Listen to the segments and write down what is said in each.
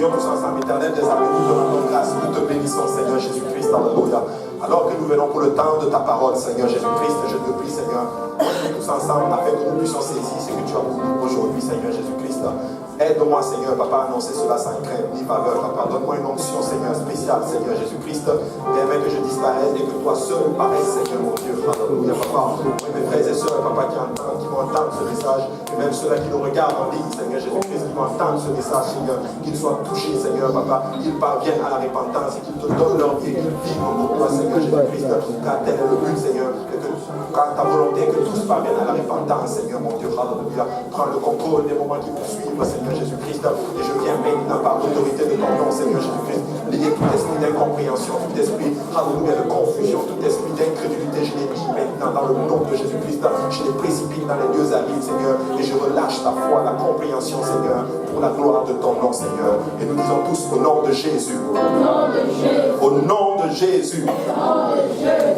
prions tous ensemble, éternel des armées, nous te rendons grâce, nous te bénissons, Seigneur Jésus-Christ, alléluia. Alors que nous venons pour le temps de ta parole, Seigneur Jésus-Christ, je te prie, Seigneur, tous ensemble, afin que nous puissions saisir ce que tu as pour nous aujourd'hui, Seigneur Jésus-Christ. Aide-moi, Seigneur, papa, à annoncer cela sans crainte ni faveur, papa. Donne-moi une onction, Seigneur, spéciale, Seigneur Jésus-Christ. Permets que je disparaisse et que toi seul paraisses, Seigneur, mon Dieu. Alléluia, papa. Oui, mes frères et sœurs, papa, qui vont entendre ce message, et même ceux-là qui nous regardent en ligne, Seigneur Jésus-Christ, qui vont entendre ce message, Seigneur, qu'ils soient touchés, Seigneur, papa, qu'ils parviennent à la repentance et qu'ils te donnent leur vie et qu'ils vivent pour toi, Seigneur Jésus-Christ, car tel est le but, Seigneur, et que car ta volonté que tous parviennent à la repentance, Seigneur, mon Dieu. Alléluia. Prends le contrôle des moments qui vont suivre, Seigneur Jésus-Christ. Et je viens maintenant par l'autorité de ton nom, Seigneur Jésus-Christ, lier tout esprit d'incompréhension, tout esprit, alléluia, de confusion, tout esprit d'incrédulité. Je les lis maintenant dans le nom de Jésus-Christ. Je les précipite dans les lieux arides, Seigneur, et je relâche ta foi, la compréhension, Seigneur, pour la gloire de ton nom, Seigneur. Et nous disons tous au nom de Jésus. Au nom de Jésus.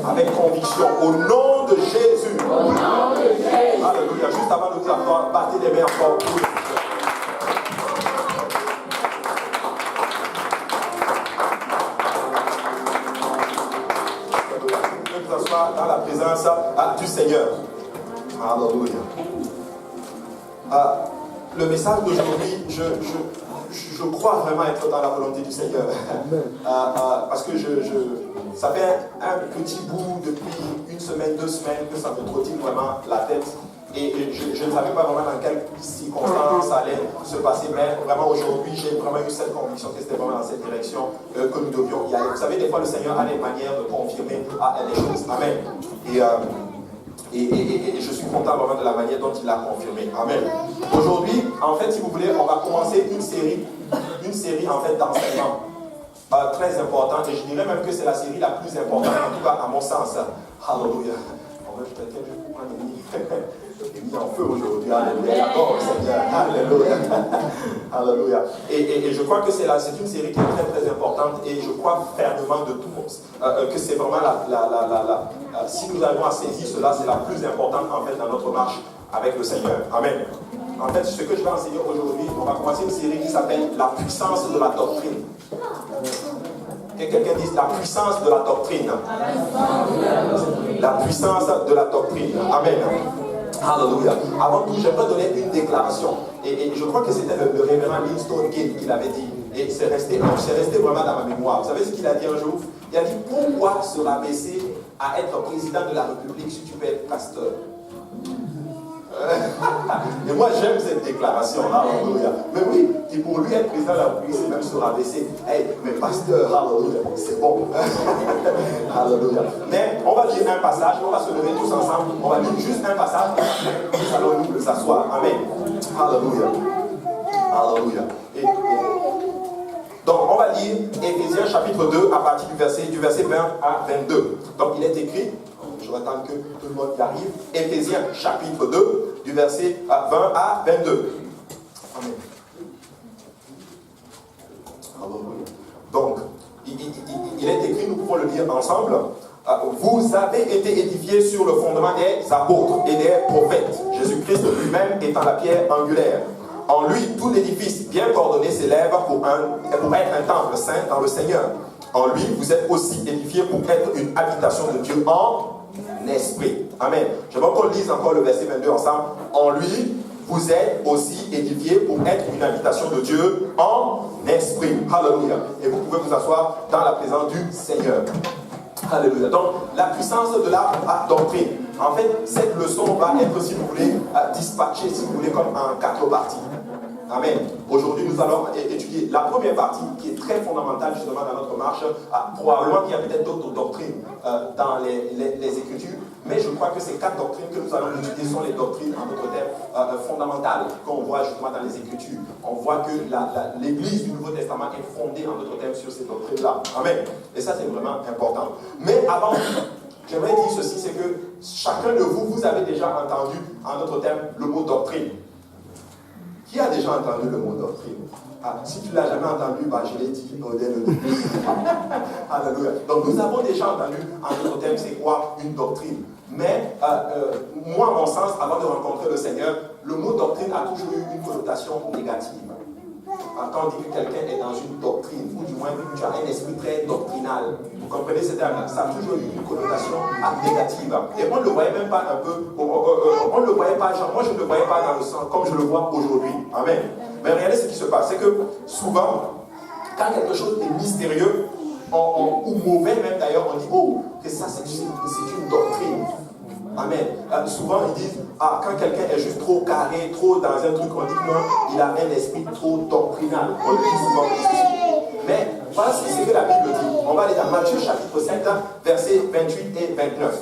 Avec conviction. Au nom de Jésus. Alléluia. Juste avant de vous applaudir, battez les mains encore. Dans la présence du Seigneur. Alléluia. Le message d'aujourd'hui, je crois vraiment être dans la volonté du Seigneur. Parce que ça fait un petit bout depuis une semaine, 2 semaines que ça me trottine vraiment la tête. Et je ne savais pas vraiment dans quelles circonstances ça allait se passer, mais vraiment aujourd'hui, j'ai vraiment eu cette conviction que c'était vraiment dans cette direction que nous devions y aller. Vous savez, des fois, le Seigneur a des manières de confirmer les choses. Amen. Et je suis content vraiment de la manière dont il l'a confirmé. Amen. Aujourd'hui, en fait, si vous voulez, on va commencer une série en fait d'enseignements très importante. Et je dirais même que c'est la série la plus importante, en tout cas à mon sens. Alléluia. En fait, peut-être que je vous prends est mis en feu aujourd'hui. Alléluia. D'accord, Seigneur. Alléluia. Alléluia. Et je crois que c'est une série qui est très très importante et je crois fermement de tout que c'est vraiment si nous arrivons à saisir cela, c'est la plus importante en fait dans notre marche avec le Seigneur. Amen. En fait, ce que je vais enseigner aujourd'hui, on va commencer une série qui s'appelle La puissance de la doctrine. Que quelqu'un dise la puissance de la doctrine. La puissance de la doctrine. Amen. Alléluia. Avant tout, j'aimerais donner une déclaration. Et je crois que c'était le révérend Livingston Gate qui l'avait dit. Et c'est resté vraiment dans ma mémoire. Vous savez ce qu'il a dit un jour? Il a dit, pourquoi se rabaisser à être président de la République si tu peux être pasteur? Et moi j'aime cette déclaration. Alléluia. Mais oui, et pour lui être président de la République, c'est même se rabaisser. Hey, mais pasteur, alléluia, c'est bon. Alléluia. Mais on va lire un passage, on va se lever tous ensemble, on va lire juste un passage, nous allons nous asseoir. Amen. Alléluia. Alléluia. Donc on va lire Éphésiens chapitre 2 à partir du verset 20 à 22. Donc il est écrit, je vais attendre que tout le monde y arrive, Éphésiens chapitre 2 du verset 20 à 22. Amen. Donc, il est écrit, nous pouvons le lire ensemble. Vous avez été édifiés sur le fondement des apôtres et des prophètes, Jésus-Christ lui-même étant la pierre angulaire. En lui, tout l'édifice bien coordonné s'élève pour être un temple saint dans le Seigneur. En lui, vous êtes aussi édifiés pour être une habitation de Dieu en esprit. Amen. Je veux qu'on lise encore le verset 22 ensemble. En lui, vous êtes aussi édifiés pour être une habitation de Dieu en esprit. Alléluia. Et vous pouvez vous asseoir dans la présence du Seigneur. Alléluia. Donc, la puissance de la doctrine. En fait, cette leçon va être, si vous voulez, dispatchée, si vous voulez, comme en 4 parties. Amen. Aujourd'hui, nous allons étudier la première partie qui est très fondamentale justement dans notre marche. Probablement qu'il y a peut-être d'autres doctrines dans les Écritures, mais je crois que ces 4 doctrines que nous allons étudier sont les doctrines, en d'autres termes, fondamentales qu'on voit justement dans les Écritures. On voit que l'Église du Nouveau Testament est fondée, en d'autres termes, sur ces doctrines-là. Amen. Et ça, c'est vraiment important. Mais avant, j'aimerais dire ceci, c'est que chacun de vous, vous avez déjà entendu, en d'autres termes, le mot doctrine. Qui a déjà entendu le mot doctrine? Si tu ne l'as jamais entendu, je l'ai dit au début. Alléluia. Donc nous avons déjà entendu, en d'autres termes, c'est quoi une doctrine? Mais moi, à mon sens, avant de rencontrer le Seigneur, le mot doctrine a toujours eu une connotation négative. quand on dit que quelqu'un est dans une doctrine, ou du moins que tu as un esprit très doctrinal. Vous comprenez ce terme-là? Ça a toujours eu une connotation négative. Et on ne le voyait même pas un peu, on ne le voyait pas, genre, moi je ne le voyais pas dans le sens comme je le vois aujourd'hui. Amen. Mais regardez ce qui se passe, c'est que souvent, quand quelque chose est mystérieux, ou mauvais même d'ailleurs, on dit, oh, que ça c'est une doctrine. Amen. Souvent ils disent, quand quelqu'un est juste trop carré, trop dans un truc, on dit que non, il a un esprit trop doctrinal. On le dit souvent ceci. Mais voilà ce que la Bible dit. On va aller dans Matthieu chapitre 7, versets 28 et 29.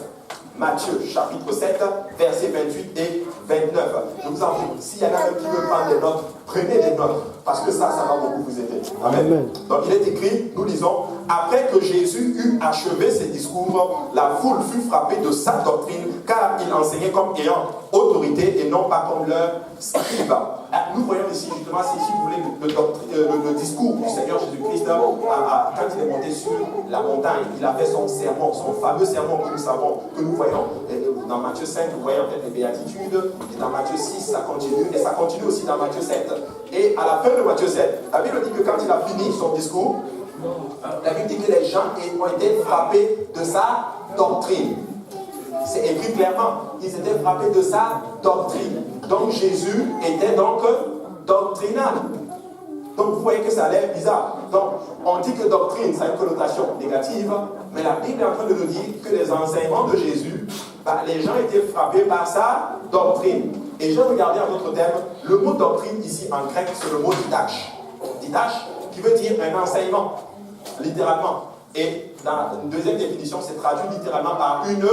Matthieu chapitre 7, versets 28 et 29. Je vous en prie, s'il y en a un qui veut prendre des notes, prenez des notes, parce que ça va beaucoup vous aider. Amen. Donc il est écrit, nous lisons, après que Jésus eut achevé ses discours, la foule fut frappée de sa doctrine, car il enseignait comme ayant autorité et non pas comme leur scribe. Nous voyons ici, justement, si vous voulez, le discours du Seigneur Jésus-Christ, quand il est monté sur la montagne, il a fait son sermon, son fameux sermon que nous savons, que nous voyons. Dans Matthieu 5, vous voyez peut-être les béatitudes, et dans Matthieu 6, ça continue, et ça continue aussi dans Matthieu 7. Et à la fin de Matthieu 7, la Bible dit que quand il a fini son discours, la Bible dit que les gens ont été frappés de sa doctrine. C'est écrit clairement, ils étaient frappés de sa doctrine. Donc Jésus était donc doctrinal. Donc vous voyez que ça a l'air bizarre. Donc on dit que doctrine, ça a une connotation négative, mais la Bible est en train de nous dire que les enseignements de Jésus, les gens étaient frappés par sa doctrine. Et je regardais en d'autres termes, le mot doctrine ici en grec, c'est le mot didache. Didache, qui veut dire un enseignement, littéralement. Et dans une deuxième définition, c'est traduit littéralement par une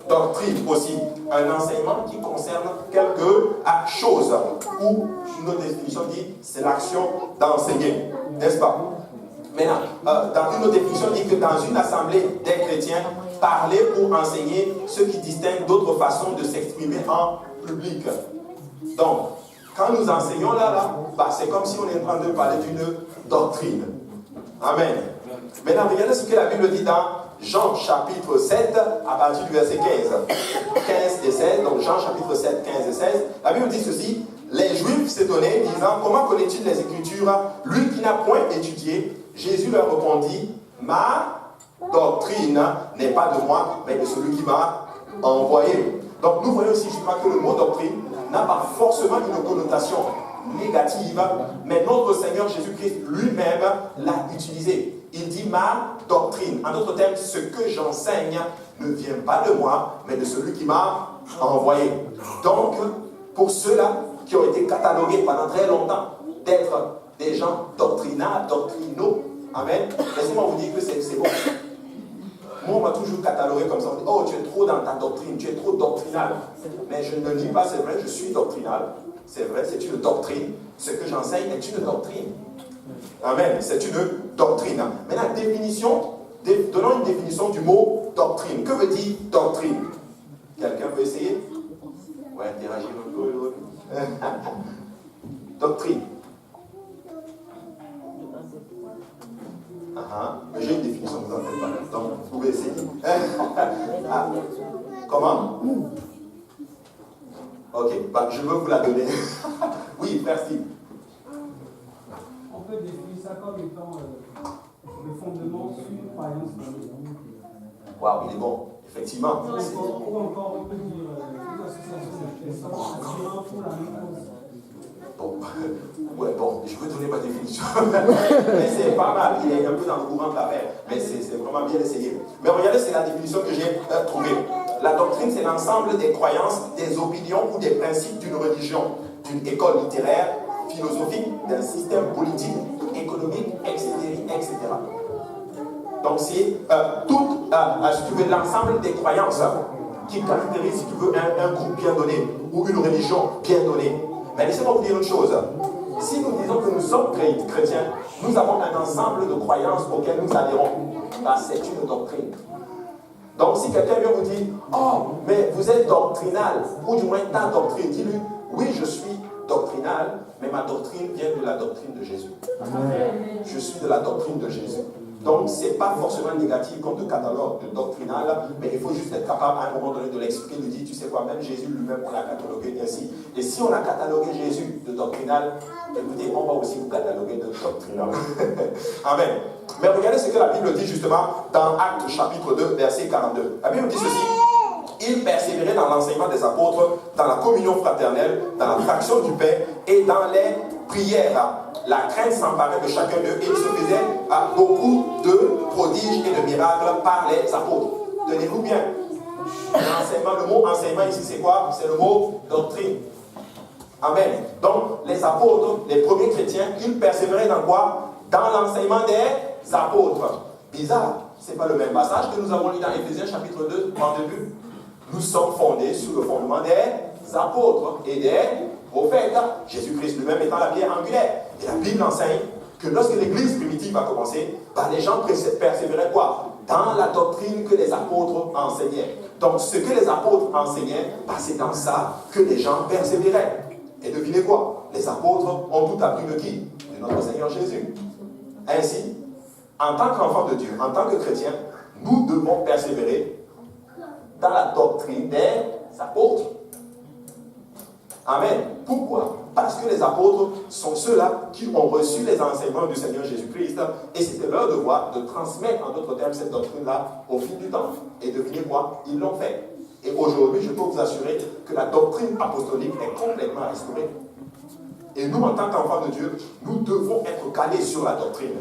doctrine aussi. Un enseignement qui concerne quelque chose. Ou une autre définition dit, c'est l'action d'enseigner. N'est-ce pas? Maintenant, dans une autre définition, dit que dans une assemblée des chrétiens, parler ou enseigner ce qui distingue d'autres façons de s'exprimer en public. Donc, quand nous enseignons là, c'est comme si on est en train de parler d'une doctrine. Amen. Maintenant, regardez ce que la Bible dit dans Jean chapitre 7, à partir du verset 15 et 16. Donc, Jean chapitre 7, 15 et 16. La Bible dit ceci. Les Juifs s'étonnaient, disant, comment connaît-il les Écritures, lui qui n'a point étudié? Jésus leur répondit, ma doctrine n'est pas de moi, mais de celui qui m'a envoyé. Donc, nous voyons ici, je crois que le mot doctrine n'a pas forcément une connotation négative, mais notre Seigneur Jésus-Christ lui-même l'a utilisé. Il dit ma doctrine. En d'autres termes, ce que j'enseigne ne vient pas de moi, mais de celui qui m'a envoyé. Donc, pour ceux-là qui ont été catalogués pendant très longtemps d'être des gens doctrinaux, amen, laissez-moi vous dire que c'est bon. Moi, on m'a toujours catalogué comme ça. On dit, oh, tu es trop dans ta doctrine, tu es trop doctrinal. Mais je ne dis pas, c'est vrai, je suis doctrinal. C'est vrai, c'est une doctrine. Ce que j'enseigne est une doctrine. Amen, c'est une doctrine. Maintenant, donnons une définition du mot doctrine. Que veut dire doctrine? Quelqu'un peut essayer? Ouais, interagir un peu. Doctrine. J'ai une définition, vous en faites pas. Donc, vous pouvez essayer. Comment? Ok, je veux vous la donner. Oui, merci. On peut définir ça comme étant le fondement sur une croyance. Waouh, il est bon, effectivement. Ou encore, on peut dire une association de puissance pour la même cause. Bon, je vais donner ma définition. Mais c'est pas mal, il est un peu dans le courant de l'affaire. Mais c'est vraiment bien essayé. Mais regardez, c'est la définition que j'ai trouvée. La doctrine, c'est l'ensemble des croyances, des opinions ou des principes d'une religion, d'une école littéraire, philosophique, d'un système politique, économique, etc. Donc c'est si tu veux, l'ensemble des croyances qui caractérisent, si tu veux, un groupe bien donné ou une religion bien donnée. Mais laissez-moi vous dire une chose. Si nous disons que nous sommes chrétiens, nous avons un ensemble de croyances auxquelles nous adhérons. C'est une doctrine. Donc si quelqu'un vient vous dire, oh, mais vous êtes doctrinal, ou du moins ta doctrine, dis-lui, oui, je suis doctrinal, mais ma doctrine vient de la doctrine de Jésus. Amen. Je suis de la doctrine de Jésus. Donc, ce n'est pas forcément négatif comme de catalogue de doctrinal, mais il faut juste être capable à un moment donné de l'expliquer, de dire, tu sais quoi, même Jésus lui-même, on l'a catalogué ainsi. Et si on a catalogué Jésus de doctrinal, écoutez, on va aussi vous cataloguer de doctrinal. Amen. Mais regardez ce que la Bible dit justement dans Actes chapitre 2, verset 42. La Bible dit ceci. Ils persévéraient dans l'enseignement des apôtres, dans la communion fraternelle, dans la fraction du pain et dans les prières. La crainte s'emparait de chacun d'eux et il se faisait beaucoup de prodiges et de miracles par les apôtres. Tenez-vous bien. L'enseignement, le mot enseignement ici, c'est quoi? C'est le mot doctrine. Amen. Donc, les apôtres, les premiers chrétiens, ils persévéraient dans quoi? Dans l'enseignement des apôtres. Bizarre. Ce n'est pas le même passage que nous avons lu dans Éphésiens chapitre 2 en début. Nous sommes fondés sur le fondement des apôtres et des prophètes. Jésus-Christ lui-même étant la pierre angulaire. Et la Bible enseigne que lorsque l'église primitive a commencé, les gens persévéraient quoi? Dans la doctrine que les apôtres enseignaient. Donc ce que les apôtres enseignaient, c'est dans ça que les gens persévéraient. Et devinez quoi? Les apôtres ont tout appris de qui? De notre Seigneur Jésus. Ainsi, en tant qu'enfants de Dieu, en tant que chrétiens, nous devons persévérer dans la doctrine des apôtres. Amen. Pourquoi? Parce que les apôtres sont ceux-là qui ont reçu les enseignements du Seigneur Jésus-Christ et c'était leur devoir de transmettre, en d'autres termes, cette doctrine-là au fil du temps. Et devinez quoi? Ils l'ont fait. Et aujourd'hui, je peux vous assurer que la doctrine apostolique est complètement restaurée. Et nous, en tant qu'enfants de Dieu, nous devons être calés sur la doctrine.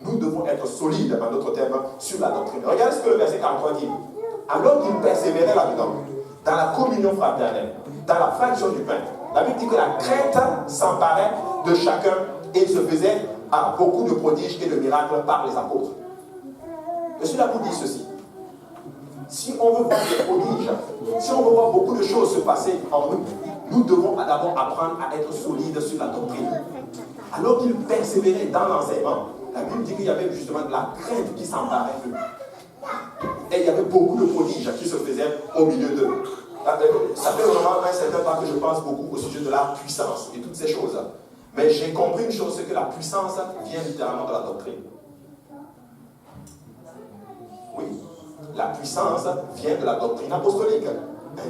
Nous devons être solides, en d'autres termes, sur la doctrine. Regardez ce que le verset 43 dit. Alors qu'ils persévéraient là-dedans, dans la communion fraternelle, dans la fraction du pain, la Bible dit que la crainte s'emparait de chacun et il se faisait beaucoup de prodiges et de miracles par les apôtres. Je suis là pour dire ceci. Si on veut voir des prodiges, si on veut voir beaucoup de choses se passer en nous, nous devons d'abord apprendre à être solides sur la doctrine. Alors qu'ils persévéraient dans l'enseignement, la Bible dit qu'il y avait justement de la crainte qui s'emparait d'eux. Et il y avait beaucoup de prodiges qui se faisaient au milieu d'eux. Ça fait vraiment un certain temps que je pense beaucoup au sujet de la puissance et toutes ces choses. Mais j'ai compris une chose, c'est que la puissance vient littéralement de la doctrine. Oui, la puissance vient de la doctrine apostolique.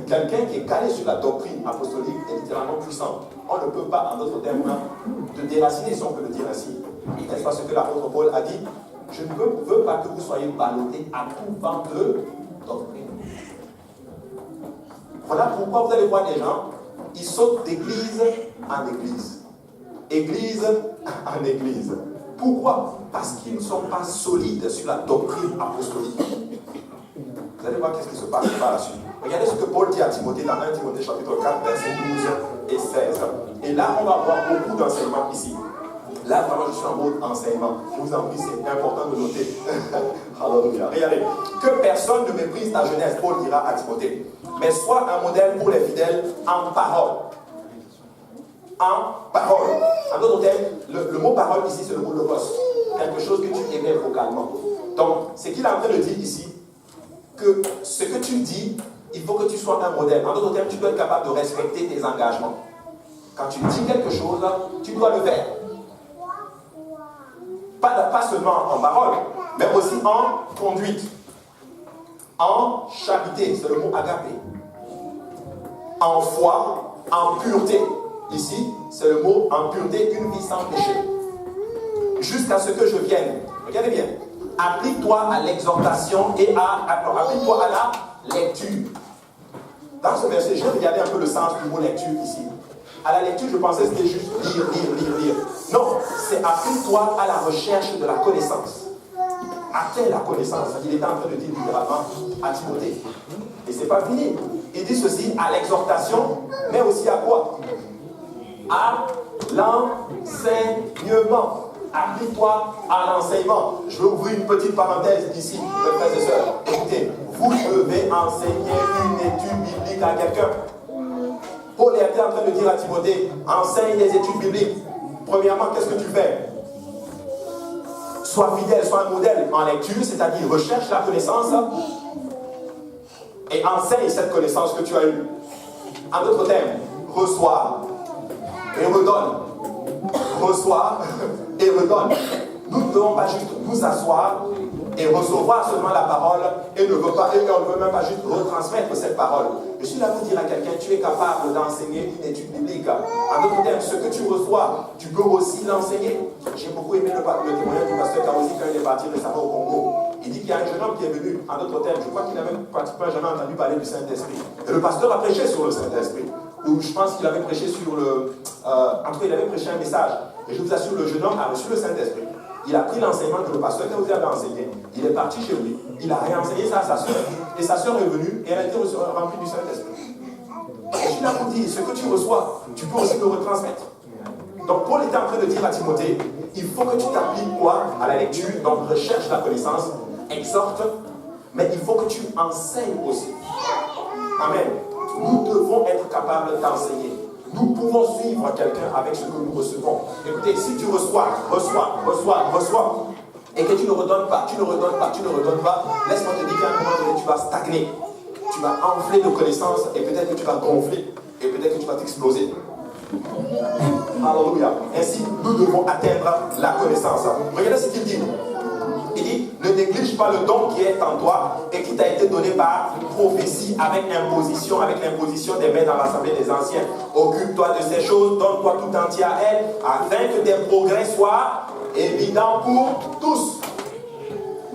Quelqu'un qui est calé sur la doctrine apostolique est littéralement puissant. On ne peut pas, en d'autres termes, te déraciner, si on peut le dire ainsi. N'est-ce pas ce que l'apôtre Paul a dit? Je ne veux pas que vous soyez ballottés à tout vent de doctrine. Voilà pourquoi vous allez voir des gens, ils sautent d'église en église. Église en église. Pourquoi? Parce qu'ils ne sont pas solides sur la doctrine apostolique. Vous allez voir qu'est-ce qui se passe par la suite. Regardez ce que Paul dit à Timothée dans 1 Timothée chapitre 4, versets 12 et 16. Et là, on va voir beaucoup d'enseignements ici. Là, vraiment, je suis en mode enseignement. Je vous en prie, c'est important de noter. Alléluia. Regardez. Que personne ne méprise ta jeunesse, Paul dira à Timothée. Mais sois un modèle pour les fidèles en parole. En parole. En d'autres termes, le mot parole ici, c'est le mot logos. Quelque chose que tu émets vocalement. Donc, ce qu'il est en train de dire ici, que ce que tu dis, il faut que tu sois un modèle. En d'autres termes, tu dois être capable de respecter tes engagements. Quand tu dis quelque chose, tu dois le faire. Pas seulement en parole, mais aussi en conduite, en charité, c'est le mot agapé, en foi, en pureté. Ici, c'est le mot en pureté, une vie sans péché. Jusqu'à ce que je vienne. Regardez bien. Applique-toi à l'exhortation et applique-toi à la lecture. Dans ce verset, j'ai regardé un peu le sens du mot lecture ici. À la lecture, je pensais que c'était juste lire. Non, c'est applique-toi à la recherche de la connaissance. Atteins la connaissance. Il était en train de dire littéralement à Timothée. Et c'est pas fini. Il dit ceci à l'exhortation, mais aussi à quoi? À l'enseignement. Applique-toi à l'enseignement. Je vais ouvrir une petite parenthèse ici, mes frères et sœurs. Écoutez, vous devez enseigner une étude biblique à quelqu'un. Paul était en train de dire à Timothée, enseigne les études bibliques. Premièrement, qu'est-ce que tu fais? Sois fidèle, sois un modèle en lecture, c'est-à-dire recherche la connaissance et enseigne cette connaissance que tu as eue. En d'autres termes, reçois et redonne. Reçois et redonne. Nous ne devons pas juste nous asseoir et recevoir seulement la parole et on ne veut même pas juste retransmettre cette parole. Je suis là pour dire à quelqu'un, tu es capable d'enseigner une étude biblique. En d'autres termes, ce que tu reçois, tu peux aussi l'enseigner. J'ai beaucoup aimé le témoignage du pasteur Karosi quand il est parti récemment au Congo. Il dit qu'il y a un jeune homme qui est venu, en d'autres termes, je crois qu'il n'avait pratiquement jamais entendu parler du Saint-Esprit. Et le pasteur a prêché sur le Saint-Esprit. Ou je pense qu'il avait prêché sur le... en tout cas, il avait prêché un message. Et je vous assure, le jeune homme a reçu le Saint-Esprit. Il a pris l'enseignement que le pasteur Karosi avait enseigné. Il est parti chez lui. Il a réenseigné ça à sa soeur. Et sa soeur est venue et elle a été remplie du Saint-Esprit. Je suis là pour dire, ce que tu reçois, tu peux aussi le retransmettre. Donc Paul était en train de dire à Timothée, il faut que tu t'appliques quoi à la lecture, donc recherche la connaissance, exhorte, mais il faut que tu enseignes aussi. Amen. Nous devons être capables d'enseigner. Nous pouvons suivre quelqu'un avec ce que nous recevons. Écoutez, si tu reçois, et que tu ne redonnes pas, laisse-moi te dire qu'à un moment donné, tu vas stagner. Tu vas enfler de connaissances et peut-être que tu vas gonfler et peut-être que tu vas t'exploser. Alléluia. Ainsi, nous devons atteindre la connaissance. Regardez ce qu'il dit. Il dit, ne néglige pas le don qui est en toi et qui t'a été donné par prophétie avec l'imposition des mains dans l'assemblée des anciens. Occupe-toi de ces choses, donne-toi tout entier à elles, afin que tes progrès soient évidents pour tous.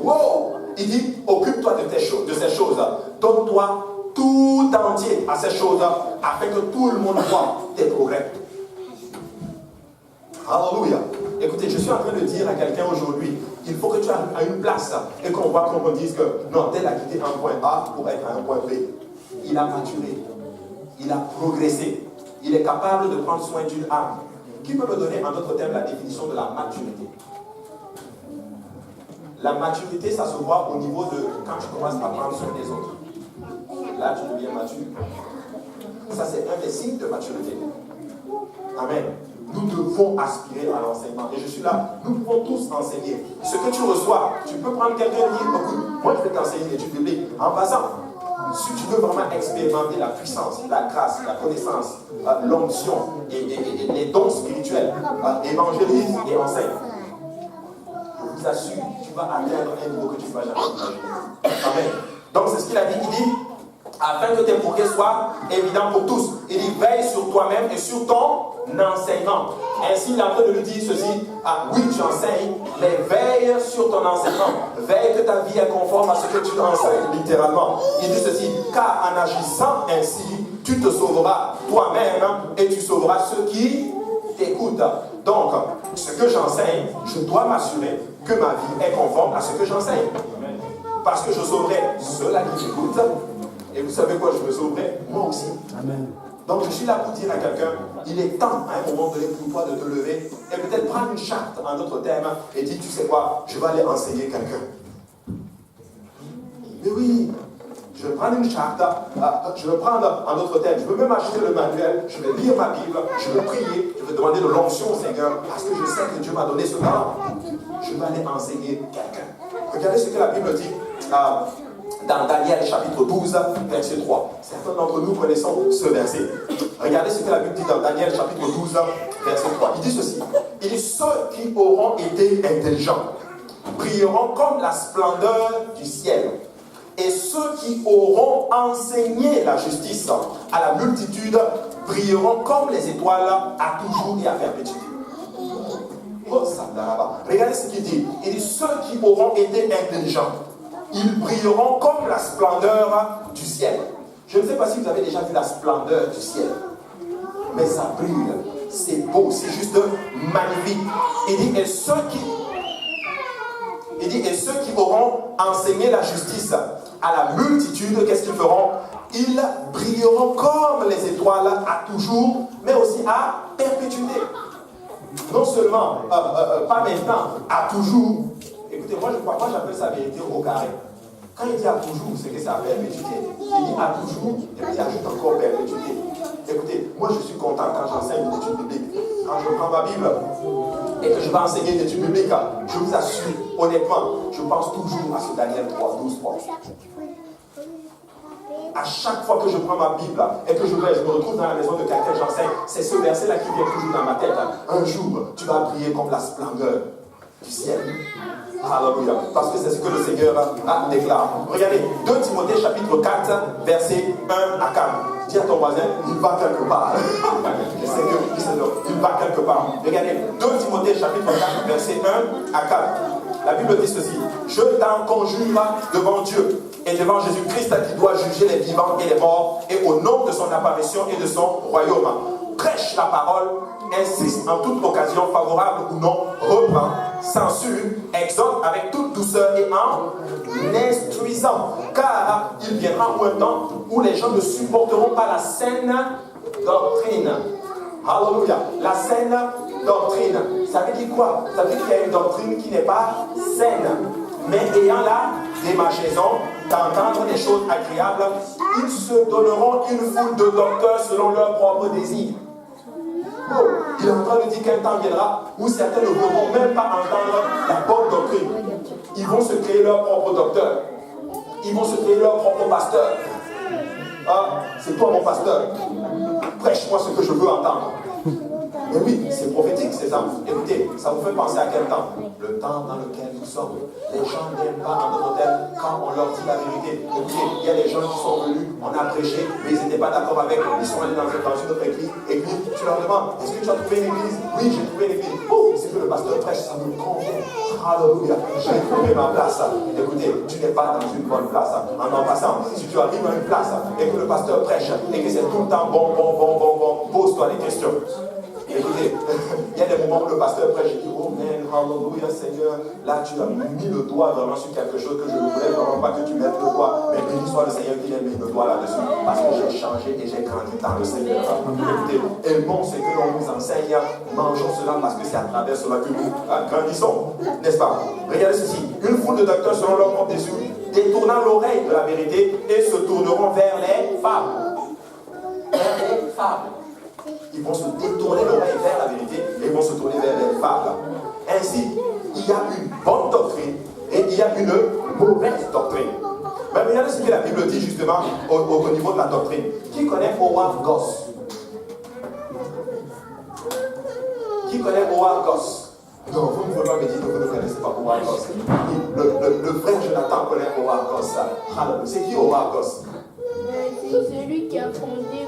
Wow! Il dit, occupe-toi de ces choses, donne-toi tout entier à ces choses, afin que tout le monde voit tes progrès. Alléluia. Écoutez, je suis en train de dire à quelqu'un aujourd'hui, il faut que tu arrives à une place et qu'on voit qu'on me dise que non, tel a quitté un point A pour être à un point B. Il a maturé, il a progressé, il est capable de prendre soin d'une âme. Qui peut me donner en d'autres termes la définition de la maturité? La maturité, ça se voit au niveau de quand tu commences à prendre soin des autres. Là, tu deviens mature. Ça, c'est un des signes de maturité. Amen. Nous devons aspirer à l'enseignement. Et je suis là, nous pouvons tous enseigner. Ce que tu reçois, tu peux prendre quelqu'un et dire, écoute, moi je vais t'enseigner une étude biblique. En passant, si tu veux vraiment expérimenter la puissance, la grâce, la connaissance, l'onction et les dons spirituels, évangélise et enseigne. Je vous assure, tu vas atteindre un niveau que tu ne vas jamais imaginer. Amen. Donc c'est ce qu'il a dit. Il dit, afin que tes progrès soient évidents pour tous. Il dit, veille sur toi-même et sur ton enseignement. Ainsi, il est en train de lui dire ceci, oui, tu enseignes, mais veille sur ton enseignement. Veille que ta vie est conforme à ce que tu enseignes, littéralement. Il dit ceci, car en agissant ainsi, tu te sauveras toi-même et tu sauveras ceux qui t'écoutent. Donc, ce que j'enseigne, je dois m'assurer que ma vie est conforme à ce que j'enseigne. Parce que je sauverai ceux-là qui m'écoutent. Et vous savez quoi, je me sauverai moi aussi. Amen. Donc je suis là pour dire à quelqu'un, il est temps à un moment donné pour toi de te lever et peut-être prendre une charte en d'autres termes et dire, tu sais quoi, je vais aller enseigner quelqu'un. Mais oui, je vais prendre une charte, je vais prendre en d'autres termes, je vais même acheter le manuel, je vais lire ma Bible, je vais prier, je vais demander de l'onction au Seigneur parce que je sais que Dieu m'a donné ce talent. Je vais aller enseigner quelqu'un. Regardez ce que la Bible dit. Dans Daniel chapitre 12, verset 3. Certains d'entre nous connaissons ce verset. Regardez ce que la Bible dit dans Daniel chapitre 12, verset 3. Il dit ceci. Il dit, ceux qui auront été intelligents brilleront comme la splendeur du ciel. Et ceux qui auront enseigné la justice à la multitude brilleront comme les étoiles à toujours et à perpétuité. Oh, ça, là-bas. Regardez ce qu'il dit. Il dit, ceux qui auront été intelligents, ils brilleront comme la splendeur du ciel. Je ne sais pas si vous avez déjà vu la splendeur du ciel, mais ça brille, c'est beau, c'est juste magnifique. Il dit, et ceux qui auront enseigné la justice à la multitude, qu'est-ce qu'ils feront? Ils brilleront comme les étoiles à toujours, mais aussi à perpétuité. Non seulement, pas maintenant, à toujours. Écoutez, moi j'appelle ça vérité au carré. Quand il dit à toujours, c'est que c'est à perpétuité. Il dit à toujours, et puis il ajoute encore perpétuité. Écoutez, moi je suis content quand j'enseigne une étude biblique. Quand je prends ma Bible et que je vais enseigner une étude biblique, je vous assure, honnêtement, je pense toujours à ce Daniel 3, 12, 3. À chaque fois que je prends ma Bible et que je me retrouve dans la maison de quelqu'un, j'enseigne, c'est ce verset-là qui vient toujours dans ma tête. Un jour, tu vas briller comme la splendeur. du ciel. Alléluia. Parce que c'est ce que le Seigneur a déclaré. Regardez, 2 Timothée chapitre 4, verset 1 à 4. Dis à ton voisin, il va quelque part. Le Seigneur, il va quelque part. Regardez, 2 Timothée chapitre 4, verset 1 à 4. La Bible dit ceci. Je t'en conjure devant Dieu et devant Jésus-Christ qui doit juger les vivants et les morts, et au nom de son apparition et de son royaume. Prêche la parole, insiste en toute occasion, favorable ou non, reprend, censure, exhorte avec toute douceur et en instruisant. Car il viendra un temps où les gens ne supporteront pas la saine doctrine. Alléluia. La saine doctrine. Ça veut dire quoi? Ça veut dire qu'il y a une doctrine qui n'est pas saine. Mais ayant la démachaison d'entendre des choses agréables, ils se donneront une foule de docteurs selon leurs propres désirs. Oh, il est en train de dire qu'un temps viendra où certains ne voudront même pas entendre la bonne doctrine. Ils vont se créer leur propre docteur. Ils vont se créer leur propre pasteur. Ah, c'est toi mon pasteur. Prêche-moi ce que je veux entendre. Mais oui, c'est prophétique, c'est ça. Écoutez, ça vous fait penser à quel temps? Le temps dans lequel nous sommes. Les gens n'aiment pas en notre terme quand on leur dit la vérité. Écoutez, il y a des gens qui sont venus, on a prêché, mais ils n'étaient pas d'accord avec. Ils sont allés dans une autre église, tu leur demandes, est-ce que tu as trouvé une église? Oui, j'ai trouvé une église. Oh, c'est que le pasteur prêche, ça me convient. Alléluia, j'ai trouvé ma place. Écoutez, tu n'es pas dans une bonne place. En passant, si tu arrives à une place et que le pasteur prêche et que c'est tout le temps bon, pose-toi des questions. Écoutez, il y a des moments où le pasteur prêche et dit, oh man, hallelujah Seigneur, là tu as mis le doigt vraiment sur quelque chose que je ne voulais vraiment pas que tu mettes le doigt, mais béni soit le Seigneur qui a mis le doigt là-dessus, parce que j'ai changé et j'ai grandi dans le Seigneur. Écoutez, aimons ce que l'on nous enseigne, mangeons cela parce que c'est à travers cela que nous grandissons, n'est-ce pas? Regardez ceci, une foule de docteurs selon leur propre désir, détournant l'oreille de la vérité et se tourneront vers les fables. Vers les fables. Ils vont se détourner l'oreille vers la vérité et ils vont se tourner vers les fables. Ainsi, il y a une bonne doctrine et il y a une mauvaise doctrine. Mais regardez ce que la Bible dit justement au niveau de la doctrine. Qui connaît Howard Goss? Qui connaît Howard Goss? Non, vous ne pouvez pas me dire que vous ne connaissez pas Howard Goss. Le frère Jonathan connaît Howard Goss. C'est qui Howard Goss? C'est celui qui a fondé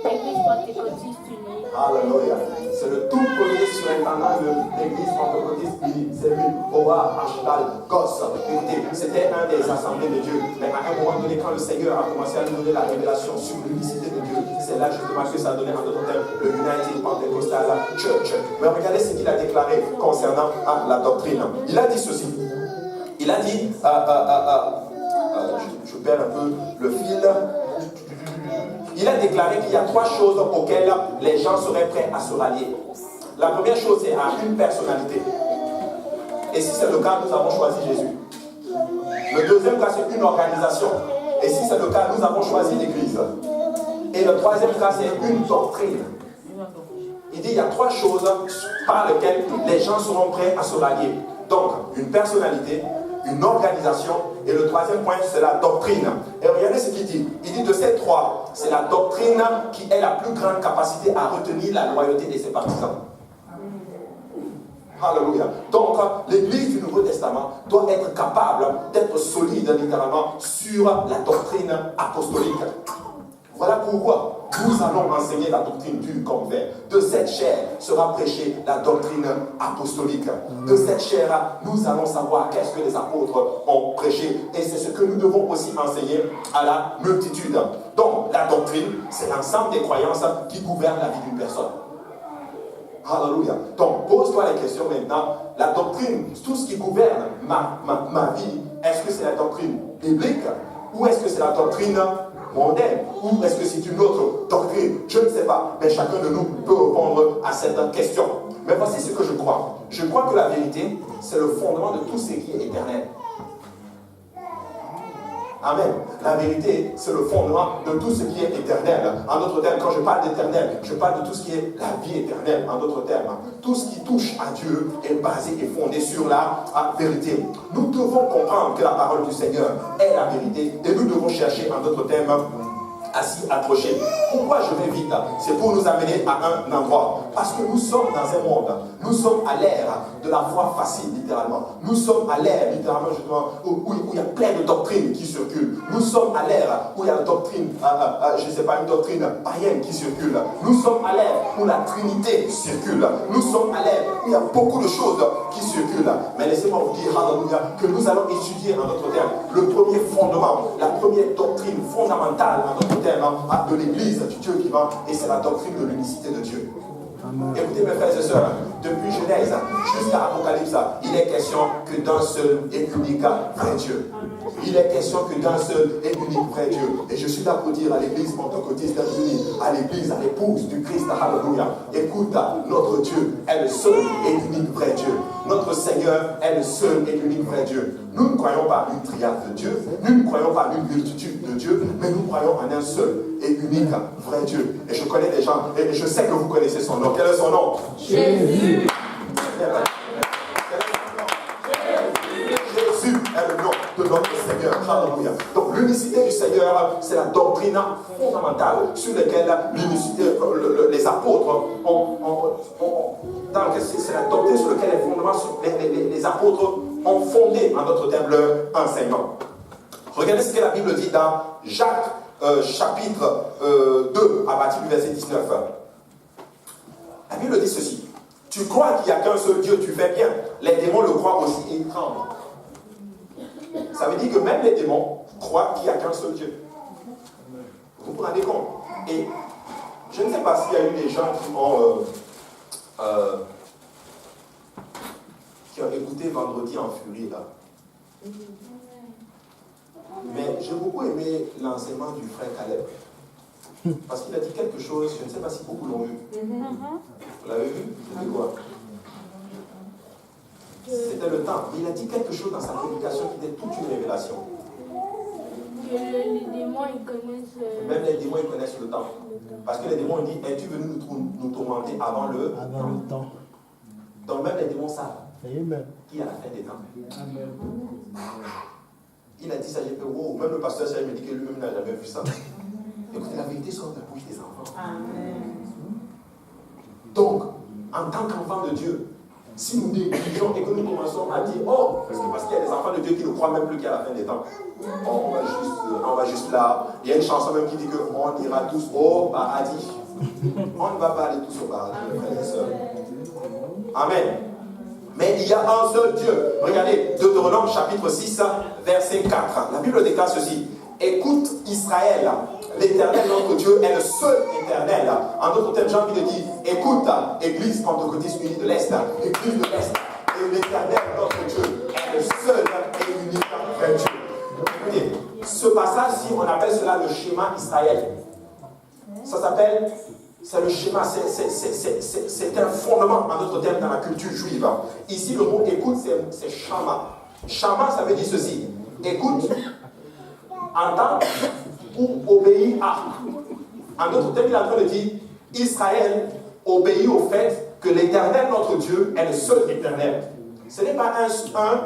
l'église pentecôtiste unie. Alléluia. C'est le tout premier surintendant de l'église pentecôtiste unie. C'est lui, Howard Archibald Goss. Écoutez, c'était un des assemblées de Dieu. Mais à un moment donné, quand le Seigneur a commencé à nous donner la révélation sur l'unicité de Dieu, c'est là justement que ça a donné en d'autres termes le United Pentecostal Church. Mais regardez ce qu'il a déclaré concernant la doctrine. Il a dit ceci. Il a dit, je perds un peu le fil. Il a déclaré qu'il y a 3 choses auxquelles les gens seraient prêts à se rallier. La première chose, c'est à une personnalité. Et si c'est le cas, nous avons choisi Jésus. Le deuxième cas, c'est une organisation. Et si c'est le cas, nous avons choisi l'Église. Et le troisième cas, c'est une doctrine. Il dit qu'il y a 3 choses par lesquelles les gens seront prêts à se rallier. Donc, une personnalité, une organisation, et le troisième point, c'est la doctrine. Et regardez ce qu'il dit. Il dit de ces 3, c'est la doctrine qui est la plus grande capacité à retenir la loyauté de ses partisans. Alléluia. Donc, l'Église du Nouveau Testament doit être capable d'être solide littéralement sur la doctrine apostolique. Voilà pourquoi nous allons enseigner la doctrine dure comme fer. De cette chair sera prêchée la doctrine apostolique. De cette chair, nous allons savoir qu'est-ce que les apôtres ont prêché. Et c'est ce que nous devons aussi enseigner à la multitude. Donc, la doctrine, c'est l'ensemble des croyances qui gouvernent la vie d'une personne. Alléluia. Donc, pose-toi la question maintenant. La doctrine, tout ce qui gouverne ma vie, est-ce que c'est la doctrine biblique ou est-ce que c'est la doctrine mondaine ou est-ce que c'est une autre doctrine? Je ne sais pas. Mais chacun de nous peut répondre à cette question. Mais voici ce que je crois. Je crois que la vérité, c'est le fondement de tout ce qui est éternel. Amen. La vérité, c'est le fondement de tout ce qui est éternel. En d'autres termes, quand je parle d'éternel, je parle de tout ce qui est la vie éternelle. En d'autres termes, tout ce qui touche à Dieu est basé et fondé sur la vérité. Nous devons comprendre que la parole du Seigneur est la vérité et nous devons chercher, en d'autres termes, s'y accrocher. Pourquoi je vais vite? C'est pour nous amener à un endroit. Parce que nous sommes dans un monde, nous sommes à l'ère de la foi facile, littéralement. Nous sommes à l'ère, littéralement, justement, où il y a plein de doctrines qui circulent. Nous sommes à l'ère où il y a une doctrine, je ne sais pas, une doctrine païenne qui circule. Nous sommes à l'ère où la Trinité circule. Nous sommes à l'ère où il y a beaucoup de choses qui circulent. Mais laissez-moi vous dire, alléluia, que nous allons étudier en notre terme le premier fondement, la première doctrine fondamentale en notre terme de l'Église du Dieu vivant, et c'est la doctrine de l'unicité de Dieu. Amen. Écoutez mes frères et sœurs, depuis Genèse jusqu'à Apocalypse, il est question que d'un seul et unique vrai Dieu. Il est question que d'un seul et unique vrai Dieu. Et je suis là pour dire à l'église pentecôtiste unie, à l'église, à l'épouse du Christ, alléluia. Écoute, notre Dieu est le seul et unique vrai Dieu. Notre Seigneur est le seul et unique vrai Dieu. Nous ne croyons pas à une triade de Dieu, nous ne croyons pas à une multitude de Dieu, mais nous croyons en un seul et unique vrai Dieu. Et je connais des gens, et je sais que vous connaissez son nom. Quel est son nom? Jésus. Jésus est le nom de notre Seigneur. Alléluia. Donc l'unicité du Seigneur, c'est la doctrine fondamentale sur laquelle les apôtres c'est la doctrine sur laquelle les apôtres ont fondé en d'autres termes leur enseignement. Regardez ce que la Bible dit dans Jacques chapitre 2 à partir du verset 19. La Bible dit ceci: tu crois qu'il n'y a qu'un seul Dieu, tu fais bien. Les démons le croient aussi et ils tremblent. Ça veut dire que même les démons croient qu'il n'y a qu'un seul Dieu. Vous vous rendez compte? Et je ne sais pas s'il y a eu des gens qui ont écouté vendredi en furie là. Mais j'ai beaucoup aimé l'enseignement du frère Caleb. Parce qu'il a dit quelque chose, je ne sais pas si beaucoup l'ont vu. Vous l'avez vu? C'était quoi? C'était le temps. Il a dit quelque chose dans sa prédication qui était toute une révélation. Que les démons, ils connaissent... Même les démons, ils connaissent le temps. Parce que les démons, ils disent, es-tu venu nous tourmenter avant le temps? Donc même les démons savent qui est à la fin des temps. Amen. Il a dit ça, j'ai fait wow. Même le pasteur me dit que lui-même n'a jamais vu ça. Écoutez, la vérité sort de la bouche des enfants. Amen. Donc, en tant qu'enfant de Dieu, si nous négligeons et que nous commençons à dire, oh, parce qu'il y a des enfants de Dieu qui ne croient même plus qu'à la fin des temps. On va juste là. Il y a une chanson même qui dit qu'on ira tous au paradis. On ne va pas aller tous au paradis, frères et sœurs. Amen. Mais il y a un seul Dieu. Regardez, Deutéronome chapitre 6, verset 4. La Bible déclare ceci: écoute Israël, l'Éternel notre Dieu est le seul éternel. En d'autres termes, j'ai envie de dire, écoute, Église pentecôtiste unie de l'Est, Église de l'Est, et l'Éternel notre Dieu est le seul et unique vrai Dieu. Écoutez, ce passage-ci, on appelle cela le schéma Israël. Ça s'appelle, c'est le schéma, c'est un fondement, en d'autres termes, dans la culture juive. Ici, le mot écoute, c'est shama. Shama, ça veut dire ceci: écoute, entends ou obéis à. En d'autres termes, il est en train de dire, Israël obéit au fait que l'Éternel, notre Dieu, est le seul éternel. Ce n'est pas un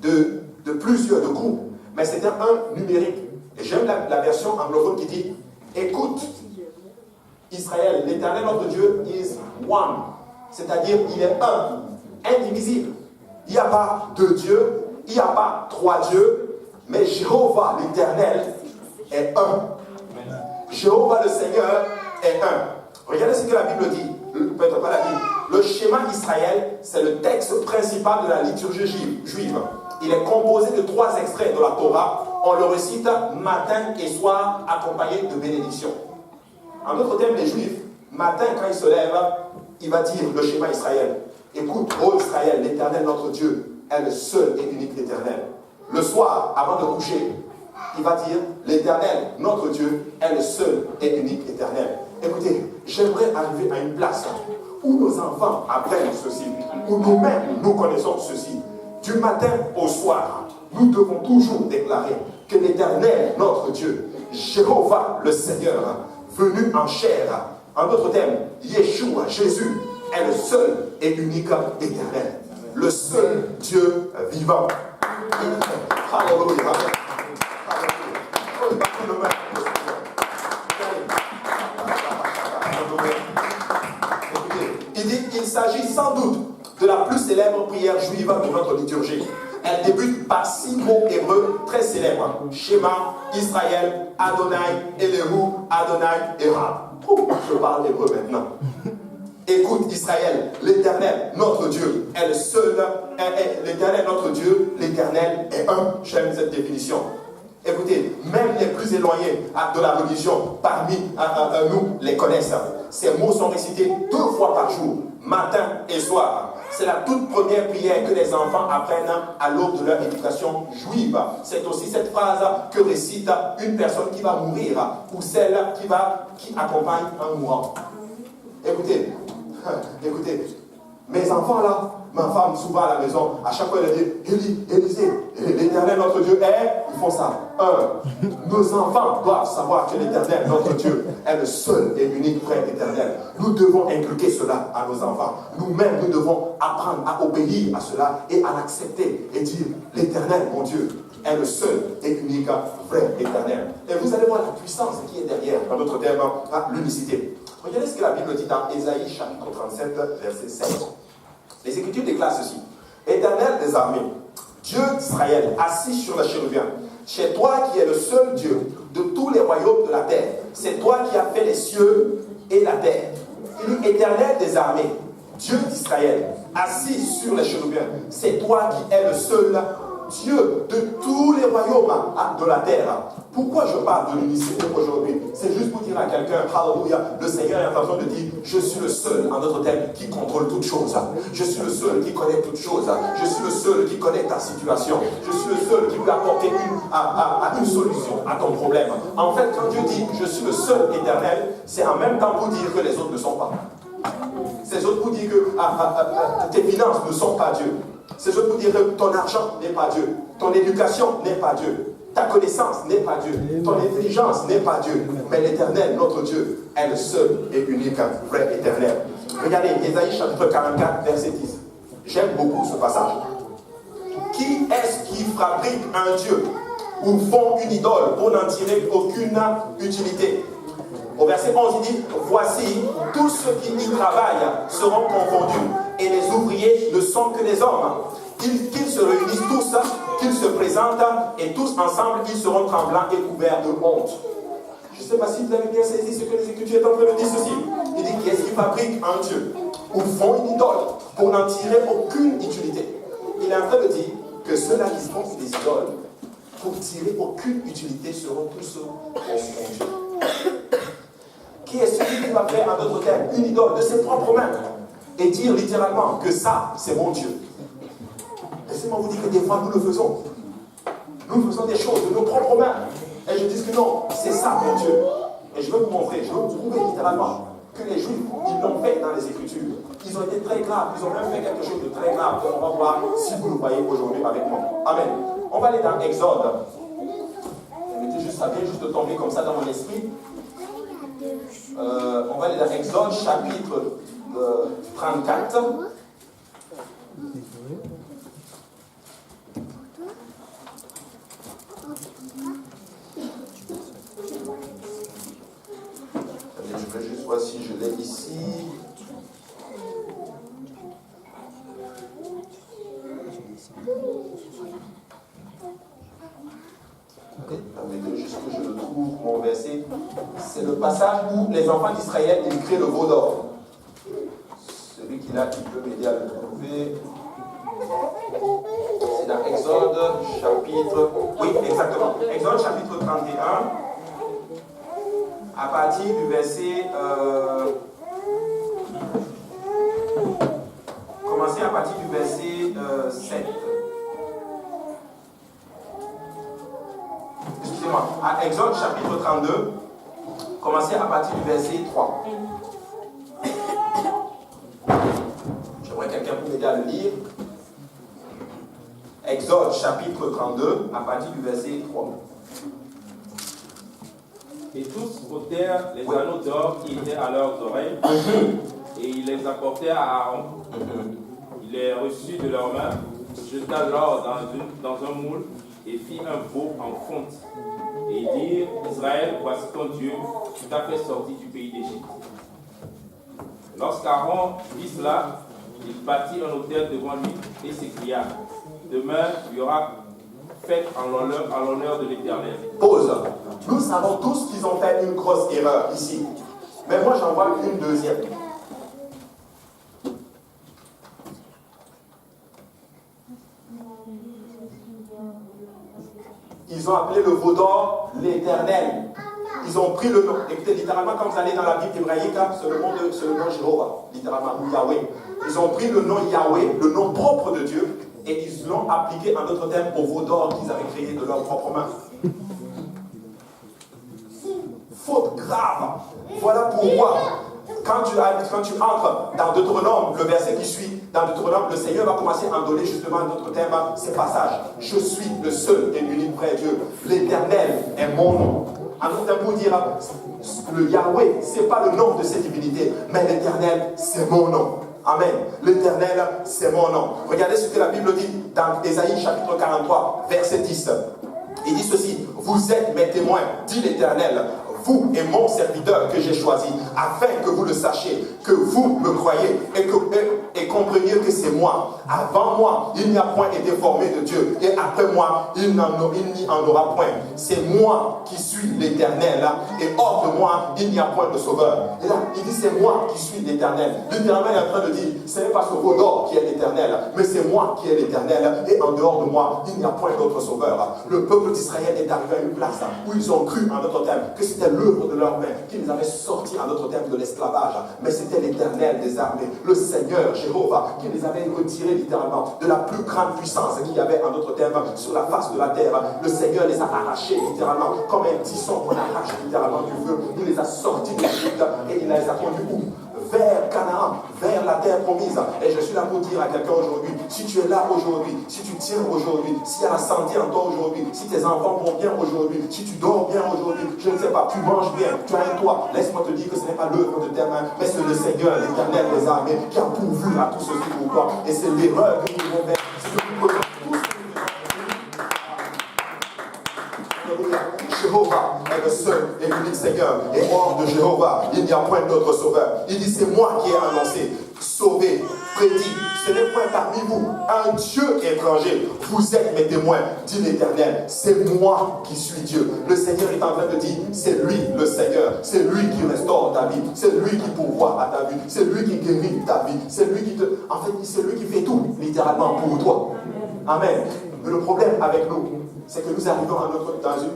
de plusieurs, de groupes, mais c'est un numérique. Et j'aime la version anglophone qui dit, écoute, Israël, l'Éternel, notre Dieu, is one. C'est-à-dire, il est un, indivisible. Il n'y a pas deux dieux, il n'y a pas trois dieux, mais Jéhovah, l'Éternel, est un. Jéhovah, le Seigneur, est un. Regardez ce que la Bible dit. Peut-être pas la Bible. Le schéma Israël, c'est le texte principal de la liturgie juive. Il est composé de 3 extraits de la Torah. On le récite matin et soir, accompagné de bénédictions. En d'autres termes, les Juifs, matin, quand ils se lèvent, il va dire le schéma Israël. Écoute, ô Israël, l'Éternel, notre Dieu, est le seul et unique Éternel. Le soir, avant de coucher, il va dire, l'Éternel, notre Dieu, est le seul et unique Éternel. Écoutez, j'aimerais arriver à une place où nos enfants apprennent ceci, où nous-mêmes, nous connaissons ceci. Du matin au soir, nous devons toujours déclarer que l'Éternel, notre Dieu, Jéhovah, le Seigneur, venu en chair, en d'autres termes, Yeshua, Jésus, est le seul et unique Éternel. Le seul Dieu vivant. Alléluia. journée. Écoutez, il dit qu'il s'agit sans doute de la plus célèbre prière juive de notre liturgie. Elle débute par 6 mots hébreux très célèbres. Shema, Israël, Adonai, Elohim, Adonai, Erab. Je parle hébreu maintenant. Écoute Israël, l'Éternel, notre Dieu, est le seul, l'Éternel, notre Dieu, l'Éternel est un. J'aime cette définition. Écoutez, même les plus éloignés de la religion, parmi nous, les connaissent. Ces mots sont récités 2 fois par jour, matin et soir. C'est la toute première prière que les enfants apprennent à l'aube de leur éducation juive. C'est aussi cette phrase que récite une personne qui va mourir ou celle qui accompagne un mourant. Écoutez, mes enfants là, ma femme souvent à la maison, à chaque fois elle dit, Élisée, l'Éternel notre Dieu est, ils font ça. Nos enfants doivent savoir que l'Éternel notre Dieu est le seul et unique vrai éternel. Nous devons inculquer cela à nos enfants. Nous-mêmes, nous devons apprendre à obéir à cela et à l'accepter et dire, l'Éternel mon Dieu est le seul et unique vrai éternel. Et vous allez voir la puissance qui est derrière, dans notre terme, l'unicité. Regardez ce que la Bible dit dans Ésaïe chapitre 37, verset 7. Les Écritures déclarent ceci. Éternel des armées, Dieu d'Israël, assis sur la chérubin, c'est toi qui es le seul Dieu de tous les royaumes de la terre. C'est toi qui as fait les cieux et la terre. Il dit Éternel des armées, Dieu d'Israël, assis sur les chérubins, c'est toi qui es le seul Dieu de tous les royaumes de la terre. Pourquoi je parle de l'unicité aujourd'hui? C'est juste pour dire à quelqu'un, Alléluia, le Seigneur est en train de dire, je suis le seul en notre terme qui contrôle toutes choses. Je suis le seul qui connaît toutes choses. Je suis le seul qui connaît ta situation. Je suis le seul qui peut apporter une solution à ton problème. En fait, quand Dieu dit, je suis le seul éternel, c'est en même temps pour dire que les autres ne sont pas. C'est autres pour dire que tes finances ne sont pas Dieu. C'est juste pour dire que ton argent n'est pas Dieu, ton éducation n'est pas Dieu, ta connaissance n'est pas Dieu, ton intelligence n'est pas Dieu, mais l'Éternel, notre Dieu, est le seul et unique vrai éternel. Regardez, Ésaïe chapitre 44, verset 10. J'aime beaucoup ce passage. Qui est-ce qui fabrique un Dieu ou font une idole pour n'en tirer aucune utilité? Au verset 11, il dit, voici, tous ceux qui y travaillent seront confondus, et les ouvriers ne sont que des hommes. Qu'ils se réunissent tous, qu'ils se présentent, et tous ensemble, ils seront tremblants et couverts de honte. Je ne sais pas si vous avez bien saisi ce que les Écritures sont en train de dire ceci. Il dit, qui est-ce qui fabrique un Dieu, ou font une idole, pour n'en tirer aucune utilité? Il est en train de dire que ceux-là qui font des idoles, pour tirer aucune utilité, seront tous confondus. Qui est celui qui va faire en d'autres termes une idole de ses propres mains et dire littéralement que ça, c'est mon Dieu. Laissez-moi vous dire que des fois, nous le faisons. Nous faisons des choses de nos propres mains. Et je dis que non, c'est ça mon Dieu. Et je vais vous montrer, je vais vous prouver littéralement que les Juifs, ils l'ont fait dans les Écritures. Ils ont été très graves, ils ont même fait quelque chose de très grave. On va voir si vous le voyez aujourd'hui avec moi. Amen. On va aller dans Exode. Ça vient juste de tomber comme ça dans mon esprit. On va aller dans Exode chapitre 34. Je vais juste voir si je l'ai ici. Permettez juste que je le trouve, mon verset. C'est le passage où les enfants d'Israël ils créent le veau d'or. Celui qui l'a, qui peut m'aider à le trouver. C'est dans Exode chapitre. Oui, exactement. Exode chapitre 31. À partir du verset. Commencez à partir du verset 7. Excusez-moi, à Exode chapitre 32, commencez à partir du verset 3. J'aimerais quelqu'un pour m'aider à le lire. Exode chapitre 32, à partir du verset 3. Et tous ôtèrent les anneaux d'or qui étaient à leurs oreilles, et ils les apportèrent à Aaron. Il les reçut de leurs mains, jeta l'or dans un moule, et fit un veau en fonte. Et il dit, Israël, voici ton Dieu, qui t'a fait sortir du pays d'Égypte. Lorsqu'Aaron vit cela, il bâtit un autel devant lui et s'écria, demain, il y aura fête en l'honneur de l'Éternel. Pause. Nous savons tous qu'ils ont fait une grosse erreur ici. Mais moi, j'en vois une deuxième. Ils ont appelé le veau d'or l'Éternel. Ils ont pris le nom. Écoutez, littéralement, quand vous allez dans la Bible hébraïque, c'est le nom Jéhovah, littéralement, ou Yahweh. Ils ont pris le nom Yahweh, le nom propre de Dieu, et ils l'ont appliqué en d'autres termes au veau d'or qu'ils avaient créé de leurs propres mains. Faute grave. Voilà pourquoi, quand tu entres dans Deutéronome, le verset qui suit, dans Deutéronome, le Seigneur va commencer à donner justement un autre terme, ces passages. Je suis le seul et l'unique vrai Dieu. L'Éternel est mon nom. En d'autres termes, pour dire, le Yahweh, ce n'est pas le nom de cette divinité, mais l'Éternel, c'est mon nom. Amen. L'Éternel, c'est mon nom. Regardez ce que la Bible dit dans Ésaïe chapitre 43, verset 10. Il dit ceci, vous êtes mes témoins, dit l'Éternel, vous et mon serviteur que j'ai choisi, afin que vous le sachiez, que vous me croyez et compreniez que c'est moi. Avant moi, il n'y a point été formé de Dieu, et après moi, il n'y en aura point. C'est moi qui suis l'Éternel, et hors de moi, il n'y a point de sauveur. Et là, il dit c'est moi qui suis l'Éternel. Littéralement, il est en train de dire, ce n'est pas ce veau d'or qui est l'Éternel, mais c'est moi qui est l'Éternel, et en dehors de moi, il n'y a point d'autre sauveur. Le peuple d'Israël est arrivé à une place où ils ont cru, en d'autres termes, que c'était l'œuvre de leurs mains qui les avait sortis, en d'autres termes, de l'esclavage. Mais c'était l'Éternel des armées, le Seigneur Jéhovah, qui les avait retirés littéralement de la plus grande puissance qu'il y avait, en d'autres termes, sur la face de la terre. Le Seigneur les a arrachés littéralement, comme un tisson qu'on arrache littéralement du feu. Il les a sortis d'Égypte et il les a conduits où? Vers Canaan, vers la terre promise. Et je suis là pour dire à quelqu'un aujourd'hui, si tu es là aujourd'hui, si tu tiens aujourd'hui, s'il y a la santé en toi aujourd'hui, si tes enfants vont bien aujourd'hui, si tu dors bien aujourd'hui, je ne sais pas, tu manges bien, tu as un toit, laisse-moi te dire que ce n'est pas l'œuvre de tes mains, mais c'est le Seigneur, l'Éternel des armées, qui a pourvu à tout ceci pour toi. Et c'est l'erreur que nous devons faire. C'est que nous posons tous Jéhovah est le seul et l'unique Seigneur. Et hors de Jéhovah, il n'y a point d'autre sauveur. Il dit, c'est moi qui ai annoncé, sauvé, prédit. Ce n'est point parmi vous un Dieu étranger. Vous êtes mes témoins, dit l'Éternel. C'est moi qui suis Dieu. Le Seigneur est en train de dire, c'est lui le Seigneur. C'est lui qui restaure ta vie. C'est lui qui pourvoit à ta vie. C'est lui qui guérit ta vie. C'est lui qui te... En fait, c'est lui qui fait tout, littéralement, pour toi. Amen. Mais le problème avec nous, c'est que nous arrivons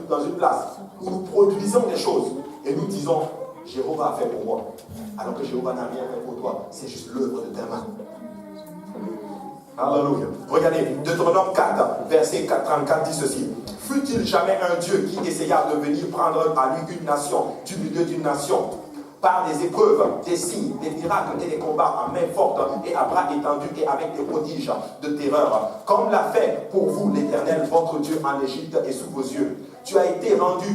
dans une place où nous produisons des choses et nous disons, Jéhovah a fait pour moi. Alors que Jéhovah n'a rien fait pour toi. C'est juste l'œuvre de tes mains. Alléluia. Regardez, Deutéronome 4, verset 34 dit ceci. Fut-il jamais un Dieu qui essaya de venir prendre à lui une nation, du milieu d'une nation, par des épreuves, des signes, des miracles et des combats à main forte et à bras étendus et avec des prodiges de terreur, comme l'a fait pour vous l'Éternel, votre Dieu en Égypte et sous vos yeux. Tu as été rendu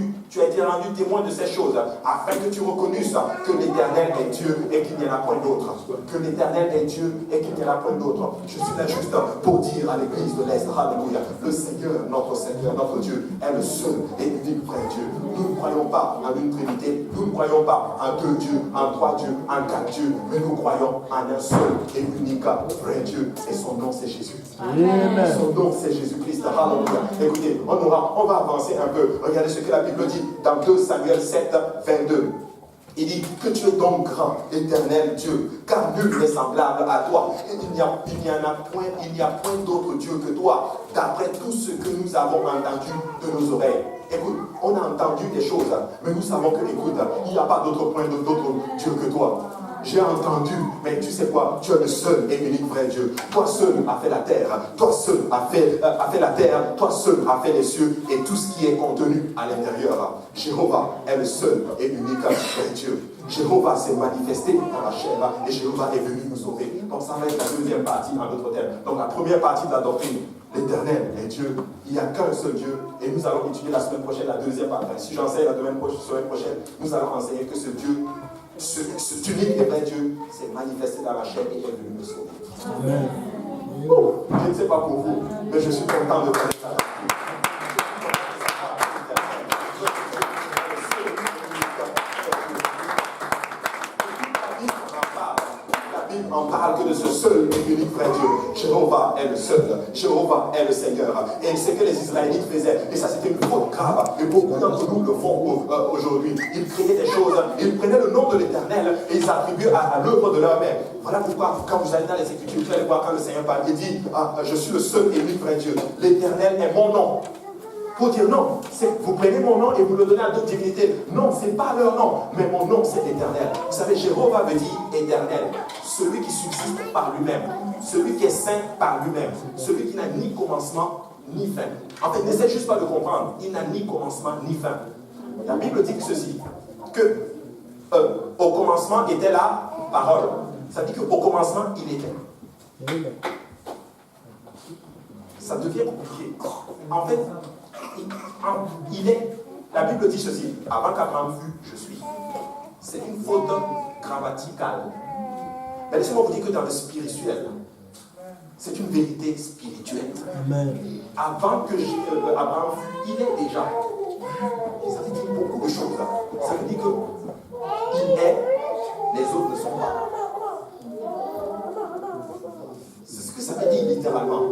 témoin de ces choses, afin que tu reconnusses que l'Éternel est Dieu et qu'il n'y en a point d'autre. Que l'Éternel est Dieu et qu'il n'y en a point d'autre. Je suis là juste pour dire à l'église de l'Est, alléluia, le Seigneur, notre Dieu, est le seul et unique vrai Dieu. Nous ne croyons pas en une trinité, nous ne croyons pas en deux dieux, en trois dieux, en quatre dieux, mais nous croyons en un seul et unique vrai Dieu. Et son nom c'est Jésus. Amen. Son nom c'est Jésus-Christ. Alléluia. Écoutez, on va avancer un peu. Regardez ce que la Bible dit dans 2 Samuel 7, 22. Il dit que tu es donc grand, éternel Dieu, car nul n'est semblable à toi. Et il n'y a point d'autre Dieu que toi, d'après tout ce que nous avons entendu de nos oreilles. Écoute, on a entendu des choses, mais nous savons que, écoute, il n'y a pas d'autre Dieu que toi. J'ai entendu, mais tu sais quoi? Tu es le seul et unique vrai Dieu. Toi seul as fait la terre. Toi seul as fait la terre. Toi seul as fait les cieux et tout ce qui est contenu à l'intérieur. Jéhovah est le seul et unique vrai Dieu. Jéhovah s'est manifesté dans la chair et Jéhovah est venu nous sauver. Donc ça va être la deuxième partie en d'autres termes. Donc la première partie de la doctrine, l'Éternel est Dieu. Il n'y a qu'un seul Dieu. Et nous allons étudier la semaine prochaine la deuxième partie. Si j'enseigne la semaine prochaine, nous allons enseigner que ce Dieu, cet unique et vrai Dieu s'est manifesté dans la chair et est venu nous sauver. Amen. Oh, je ne sais pas pour vous, mais je suis content de connaître ça. on parle que de ce seul et unique vrai Dieu. Jéhovah est le seul. Jéhovah est le Seigneur. Et c'est ce que les Israélites faisaient. Et ça, c'était une faute grave. Et beaucoup d'entre nous le font aujourd'hui. Ils créaient des choses. Ils prenaient le nom de l'Éternel et ils attribuaient à l'œuvre de leur main. Voilà pourquoi, quand vous allez dans les Écritures, vous allez voir quand le Seigneur parle, il dit je suis le seul et unique vrai Dieu. L'Éternel est mon nom. Pour dire non, vous prenez mon nom et vous le donnez à d'autres divinités. Non, ce n'est pas leur nom, mais mon nom c'est éternel. Vous savez, Jéhovah veut dire éternel. Celui qui subsiste par lui-même, celui qui est saint par lui-même, celui qui n'a ni commencement ni fin. En fait, n'essaie juste pas de comprendre. Il n'a ni commencement ni fin. La Bible dit ceci, que au commencement était la parole. Ça dit qu'au commencement, il était. Ça devient compliqué. En fait, la Bible dit ceci, avant qu'Abraham fût, je suis. C'est une faute grammaticale. Mais laissez-moi vous dire que dans le spirituel, c'est une vérité spirituelle. Amen. Avant que Abraham fût, il est déjà. Ça veut dire beaucoup de choses. Ça veut dire qu'il est, les autres ne sont pas. C'est ce que ça veut dire littéralement.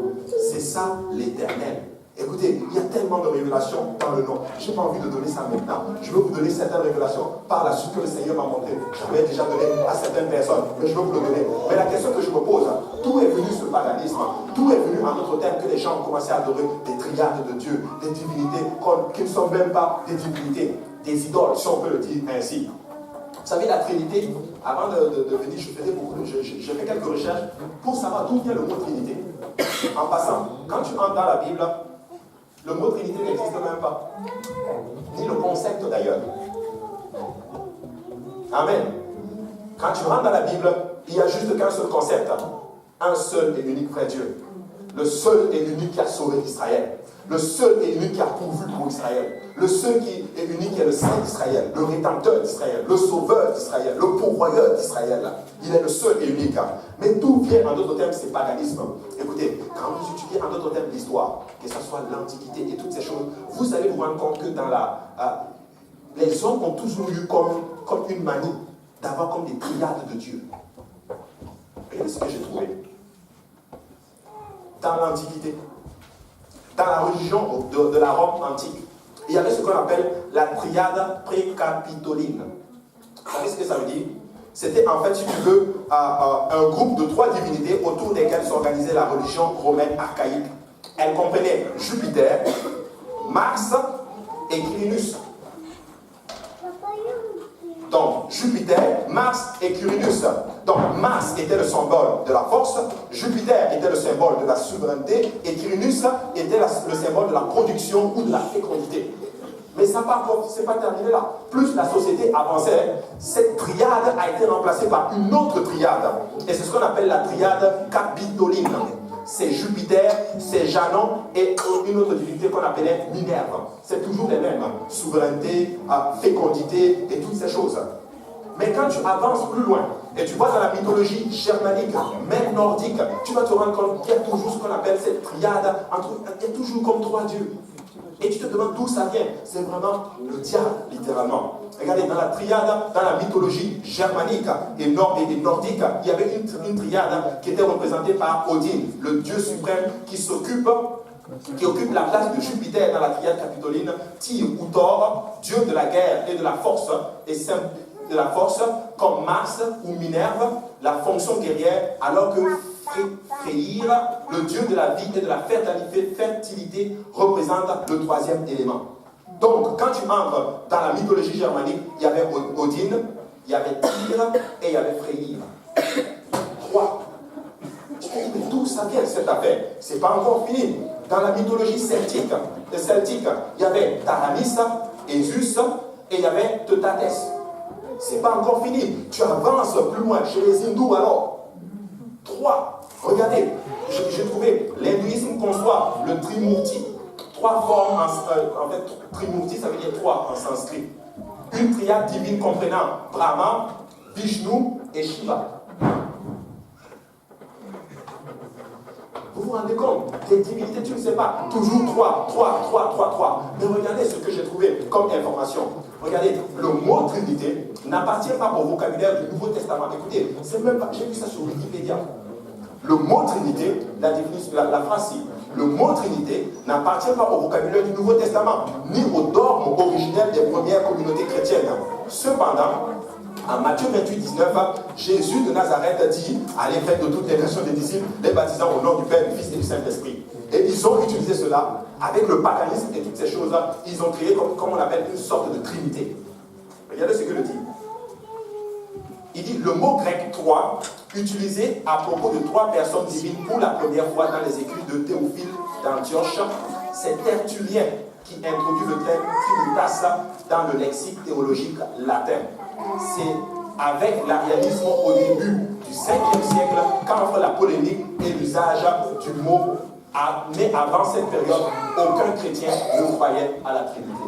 C'est ça l'éternel. Écoutez, il y a tellement de révélations dans le nom. Je n'ai pas envie de donner ça maintenant. Je veux vous donner certaines révélations par la suite que le Seigneur m'a montré. J'avais déjà donné à certaines personnes, mais je veux vous le donner. Mais la question que je me pose, d'où est venu ce paganisme? D'où est venu en notre terme que les gens ont commencé à adorer des triades de Dieu, des divinités qui ne sont même pas des divinités, des idoles, si on peut le dire ainsi. Vous savez, la Trinité, avant de venir, j'ai fait quelques recherches pour savoir d'où vient le mot Trinité. En passant, quand tu entres dans la Bible, le mot Trinité n'existe même pas. Ni le concept d'ailleurs. Amen. Quand tu rentres dans la Bible, il n'y a juste qu'un seul concept. Un seul et unique vrai Dieu. Le seul et unique qui a sauvé Israël. Le seul et unique qui a pourvu pour Israël. Le seul qui est unique qui est le Saint d'Israël. Le Rédempteur d'Israël. Le Sauveur d'Israël. Le pourvoyeur d'Israël. Il est le seul et unique. Mais d'où vient en d'autres termes c'est paganisme? Écoutez, quand vous étudiez en d'autres termes l'histoire, que ce soit l'Antiquité et toutes ces choses, vous allez vous rendre compte que dans les hommes ont toujours eu comme une manie d'avoir comme des triades de Dieu. Regardez ce que j'ai trouvé. Dans l'Antiquité, dans la religion de la Rome antique, il y avait ce qu'on appelle la triade précapitoline. Vous savez ce que ça veut dire? C'était en fait, si tu veux, un groupe de 3 divinités autour desquelles s'organisait la religion romaine archaïque. Elle comprenait Jupiter, Mars et Quirinus. Donc, Jupiter, Mars et Quirinus. Donc, Mars était le symbole de la force, Jupiter était le symbole de la souveraineté, et Quirinus était le symbole de la production ou de la fécondité. Mais ça c'est pas terminé là. Plus la société avançait, cette triade a été remplacée par une autre triade. Et c'est ce qu'on appelle la triade capitoline. C'est Jupiter, c'est Janon et une autre divinité qu'on appelait Minerve. C'est toujours les mêmes. Souveraineté, fécondité et toutes ces choses. Mais quand tu avances plus loin, et tu vois dans la mythologie germanique, même nordique, tu vas te rendre compte qu'il y a toujours ce qu'on appelle cette triade. Il y a toujours comme 3 dieux. Et tu te demandes d'où ça vient. C'est vraiment le diable, littéralement. Regardez, dans la triade, dans la mythologie germanique et nordique, il y avait une triade qui était représentée par Odin, le dieu suprême qui occupe la place de Jupiter dans la triade capitoline, Tyr ou Thor, dieu de la guerre et de la force, et de la force, comme Mars ou Minerve, la fonction guerrière, alors que Freyr, le dieu de la vie et de la fertilité, représente le 3e élément. Donc, quand tu entres dans la mythologie germanique, il y avait Odin, il y avait Tyr et il y avait Freyr. 3. Tu te dis, mais d'où ça vient cette affaire? C'est pas encore fini. Dans la mythologie celtique, il y avait Taranis et Zeus et il y avait Teutates. C'est pas encore fini. Tu avances plus loin. Chez les hindous, alors, 3. Regardez, j'ai trouvé, l'hindouisme conçoit le Trimurti. 3 formes, en fait, Trimurti, ça veut dire 3 en sanskrit. Une triade divine comprenant Brahma, Vishnu et Shiva. Vous vous rendez compte? Des divinités, tu ne sais pas. Toujours 3. Mais regardez ce que j'ai trouvé comme information. Regardez, le mot Trinité n'appartient pas au vocabulaire du Nouveau Testament. Écoutez, c'est même pas, j'ai vu ça sur Wikipédia. Le mot Trinité, la phrase ci, le mot Trinité n'appartient pas au vocabulaire du Nouveau Testament, ni au dogme originel des premières communautés chrétiennes. Cependant, en Matthieu 28, 19, Jésus de Nazareth dit: allez, faites de toutes les nations des disciples, les baptisant au nom du Père, du Fils et du Saint-Esprit. Et ils ont utilisé cela avec le paganisme et toutes ces choses-là. Ils ont créé, comme on appelle, une sorte de trinité. Regardez ce que le dit. Il dit le mot grec 3, utilisé à propos de 3 personnes divines pour la première fois dans les écrits de Théophile d'Antioche, c'est Tertullien qui introduit le terme trinitas dans le lexique théologique latin. C'est avec l'arianisme au début du 5e siècle qu'entre la polémique et l'usage du mot. Mais avant cette période, aucun chrétien ne croyait à la Trinité.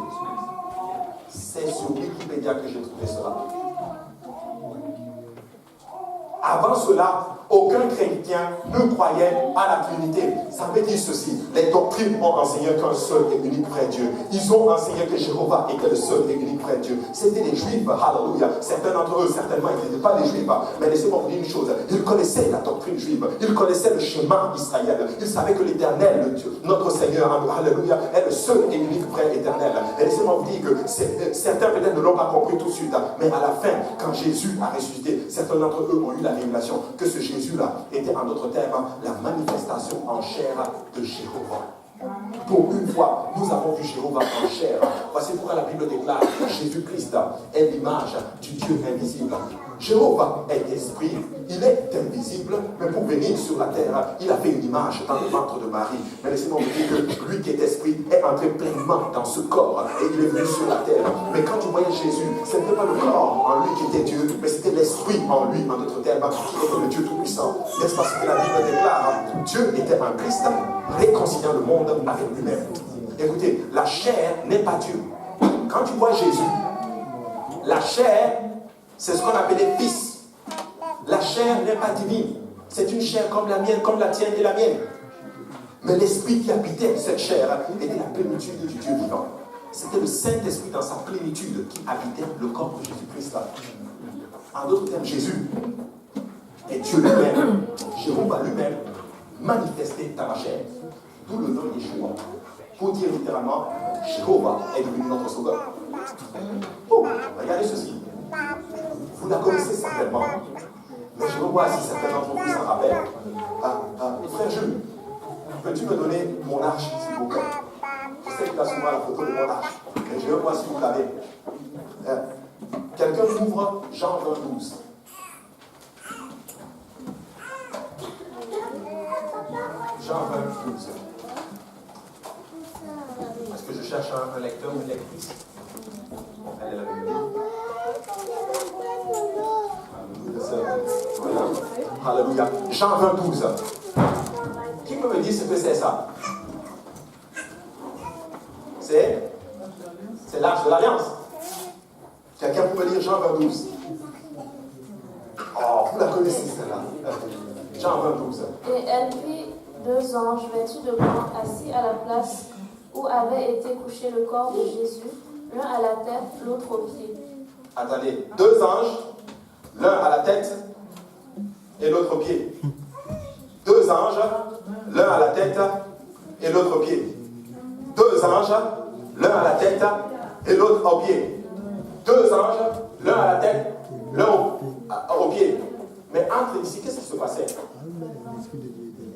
C'est sur Wikipédia que j'ai trouvé cela. Avant cela, aucun chrétien ne croyait à la Trinité. Ça veut dire ceci: les doctrines ont enseigné qu'un seul et unique vrai Dieu. Ils ont enseigné que Jéhovah était le seul et unique vrai Dieu. C'était les Juifs, alléluia. Certains d'entre eux, certainement, ils n'étaient pas des Juifs. Mais laissez-moi vous dire une chose: ils connaissaient la doctrine juive. Ils connaissaient le chemin d'Israël. Ils savaient que l'Éternel, le Dieu, notre Seigneur, alléluia, est le seul et unique vrai éternel. Et laissez-moi vous dire que certains peut-être ne l'ont pas compris tout de suite. Mais à la fin, quand Jésus a ressuscité, certains d'entre eux ont eu la révélation que ce Jésus-là était, en d'autres termes, la manifestation en chair de Jéhovah. Pour une fois, nous avons vu Jéhovah en chair. Voici pourquoi la Bible déclare que Jésus-Christ est l'image du Dieu invisible. Jéhovah est esprit, il est invisible, mais pour venir sur la terre, il a fait une image dans le ventre de Marie. Mais laissez-moi vous dire que lui qui est esprit est entré pleinement dans ce corps et il est venu sur la terre. Mais quand tu voyais Jésus, ce n'était pas le corps en lui qui était Dieu, mais c'était l'esprit en lui, en d'autres termes, qui était le Dieu tout-puissant. N'est-ce pas ce que la Bible déclare? Dieu était en Christ, réconciliant le monde avec lui-même. Écoutez, la chair n'est pas Dieu. Quand tu vois Jésus, la chair, c'est ce qu'on appelait fils. La chair n'est pas divine. C'est une chair comme la mienne, comme la tienne et la mienne. Mais l'esprit qui habitait cette chair était la plénitude du Dieu vivant. C'était le Saint-Esprit dans sa plénitude qui habitait le corps de Jésus-Christ. En d'autres termes, Jésus est Dieu lui-même. Jéhovah lui-même manifesté dans la chair. D'où le nom Yeshua. Pour dire littéralement, Jéhovah est devenu notre sauveur. Oh, regardez ceci. Vous la connaissez certainement, mais je veux voir si certains d'entre vous s'en rappellent. Frère Jules, peux-tu me donner mon arche, s'il vous plaît? Je sais que tu as souvent la photo de mon arche, mais je veux voir si vous l'avez. Quelqu'un ouvre Jean 12. Jean 12. Est-ce que je cherche un lecteur ou une lectrice? Elle est la Bible. Alléluia. Jean 12. Qui peut me dire ce que c'est ça? C'est l'arche de l'Alliance. Quelqu'un peut me lire Jean 12? Oh, vous la connaissez celle-là. Jean 12. Et elle vit 2 anges vêtus de blanc assis à la place où avait été couché le corps de Jésus, l'un à la tête, l'autre aux pieds. Attendez, 2 anges, l'un à la tête et l'autre aux pieds. 2 anges, l'un à la tête et l'autre aux pieds. 2 anges, l'un à la tête et l'autre aux pieds. 2 anges, l'un à la tête, l'un aux pieds. Mais entre ici, qu'est-ce qui se passait?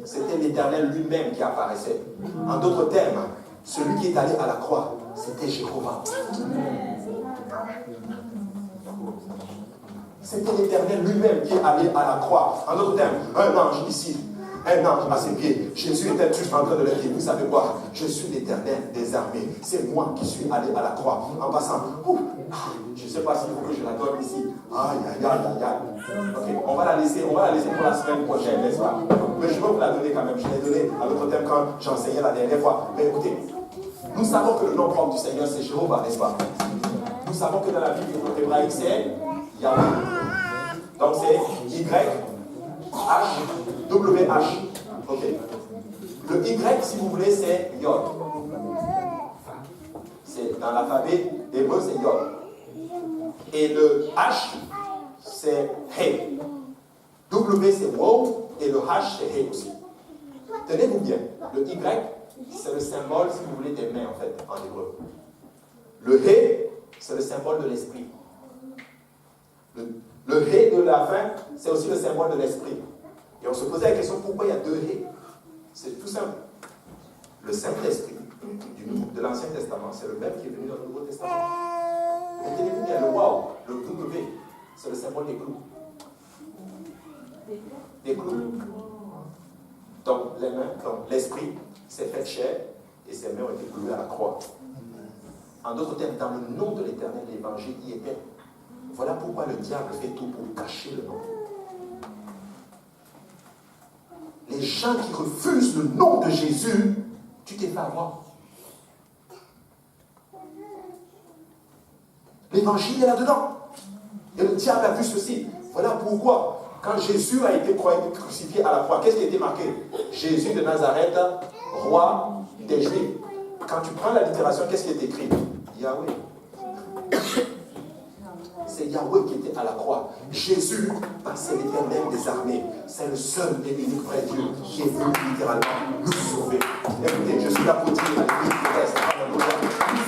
C'était l'Éternel lui-même qui apparaissait. En d'autres termes, celui qui est allé à la croix, c'était Jéhovah. C'était l'Éternel lui-même qui est allé à la croix. En d'autres termes, un ange ici, un ange à ses pieds. Jésus était juste en train de leur dire, vous savez quoi? Je suis l'Éternel des armées. C'est moi qui suis allé à la croix. En passant, je ne sais pas s'il faut que je la donne ici. Aïe, aïe, aïe, aïe, aïe. Ok, on va la laisser pour la semaine prochaine, n'est-ce pas? Mais je vais vous la donner quand même. Je l'ai donnée à l'autre terme quand j'enseignais la dernière fois. Mais écoutez, nous savons que le nom propre du Seigneur, c'est Jéhovah, n'est-ce pas? Nous savons que dans la Bible hébraïque, c'est Yahweh. Donc c'est Y-H-W-H. Ok. Le Y, si vous voulez, c'est Yod. C'est dans l'alphabet hébreu, c'est Yod. Et le H, c'est He. W, c'est Wow, et le H, c'est He aussi. Tenez-vous bien, le Y, c'est le symbole, si vous voulez, des mains, en fait, en hébreu. Le He, c'est le symbole de l'esprit. Le He de la fin, c'est aussi le symbole de l'esprit. Et on se posait la question, pourquoi il y a deux He? C'est tout simple. Le Saint-Esprit de l'Ancien Testament, c'est le même qui est venu dans le Nouveau Testament. Et tenez-vous bien, le Wow, le W, c'est le symbole des clous. Des clous. Donc, les mains, donc l'esprit s'est fait chair et ses mains ont été clouées à la croix. En d'autres termes, dans le nom de l'Éternel, l'Évangile y était. Voilà pourquoi le diable fait tout pour cacher le nom. Les gens qui refusent le nom de Jésus, tu t'es fait avoir. L'évangile est là-dedans. Et le diable a vu ceci. Voilà pourquoi, quand Jésus a été crucifié à la croix, qu'est-ce qui a été marqué? Jésus de Nazareth, roi des Juifs. Quand tu prends la littération, qu'est-ce qui est écrit? Yahweh. C'est Yahweh qui était à la croix. Jésus, c'est l'Éternel des armées. C'est le seul et unique vrai Dieu qui est venu littéralement nous sauver. Écoutez, je suis là pour dire à l'Église du reste. Nous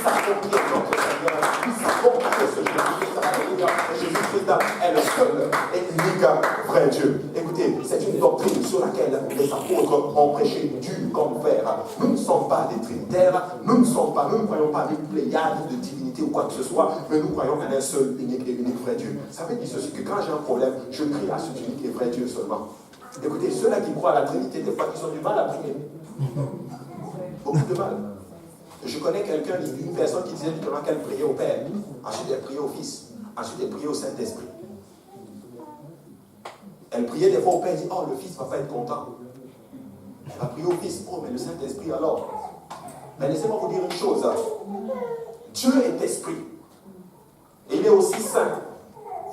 savons qui est notre Seigneur. Nous savons qui est ce Jésus-Christ. Alléluia. Jésus-Christ est le seul et unique vrai Dieu. Écoutez, c'est une doctrine sur laquelle les apôtres ont prêché dur comme fer. Nous ne sommes pas des trinitaires. Nous ne croyons pas à une pléiade de divinité ou quoi que ce soit, mais nous croyons en un seul, unique et unique vrai Dieu. Ça veut dire ceci, que quand j'ai un problème, je crie à ce unique et vrai Dieu seulement. Écoutez, ceux-là qui croient à la Trinité, des fois, ils ont du mal à prier. Beaucoup de mal. Je connais quelqu'un, une personne qui disait justement qu'elle priait au Père, ensuite elle priait au Fils, ensuite elle priait au Saint-Esprit. Elle priait des fois au Père, elle dit, oh, le Fils ne va pas être content. Elle va prier au Fils, oh, mais le Saint-Esprit alors. Mais laissez-moi vous dire une chose. Dieu est esprit. Et il est aussi saint.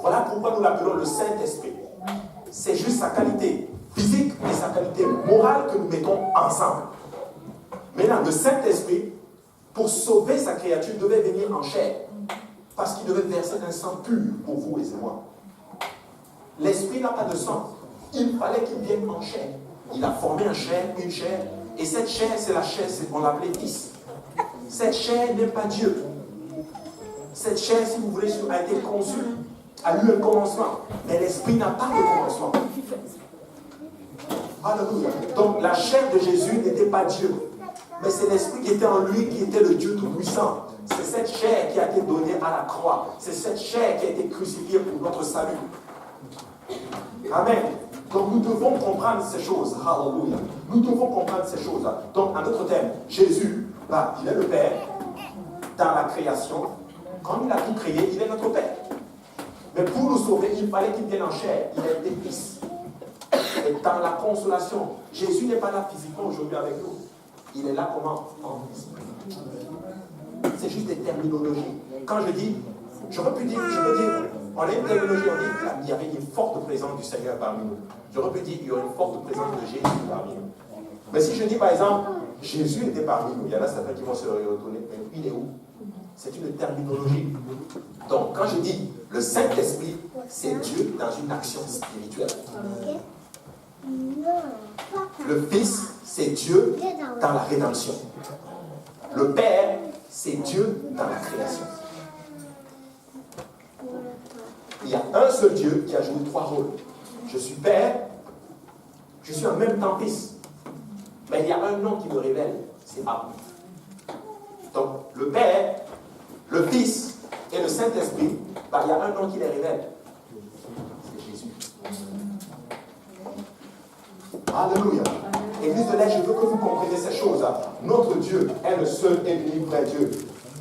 Voilà pourquoi nous l'appelons le Saint-Esprit. C'est juste sa qualité physique et sa qualité morale que nous mettons ensemble. Maintenant, le Saint-Esprit, pour sauver sa créature, devait venir en chair. Parce qu'il devait verser un sang pur pour vous et moi. L'Esprit n'a pas de sang. Il fallait qu'il vienne en chair. Il a formé une chair. Et cette chair, c'est la chair, on l'appelait fils. Cette chair n'est pas Dieu. Cette chair, si vous voulez, a été conçue, a eu un commencement. Mais l'Esprit n'a pas de commencement. Alléluia. Donc la chair de Jésus n'était pas Dieu. Mais c'est l'Esprit qui était en lui, qui était le Dieu Tout-Puissant. C'est cette chair qui a été donnée à la croix. C'est cette chair qui a été crucifiée pour notre salut. Amen. Donc nous devons comprendre ces choses. Alléluia. Nous devons comprendre ces choses. Donc en d'autres termes, Jésus, il est le Père dans la création. Quand il a tout créé, il est notre Père. Mais pour nous sauver, il fallait qu'il vienne en chair. Il a été fils. Et dans la consolation, Jésus n'est pas là physiquement aujourd'hui avec nous. Il est là comment? En esprit. C'est juste des terminologies. Quand je dis, je peux dire, on a une terminologie, on dit qu'il y avait une forte présence du Seigneur parmi nous. J'aurais pu dire qu'il y aurait une forte présence de Jésus parmi nous. Mais si je dis par exemple, Jésus était parmi nous, il y en a certains qui vont se retourner, mais il est où? C'est une terminologie. Donc quand je dis le Saint-Esprit, c'est Dieu dans une action spirituelle. Le Fils, c'est Dieu dans la rédemption. Le Père, c'est Dieu dans la création. Il y a un seul Dieu qui a joué trois rôles. Je suis Père, je suis en même temps Fils. Mais il y a un nom qui me révèle, c'est Abba. Donc, le Père, le Fils et le Saint-Esprit, il y a un nom qui les révèle. C'est Jésus. Alléluia. Église de l'Est, je veux que vous compreniez ces choses. Notre Dieu est le seul et unique vrai Dieu.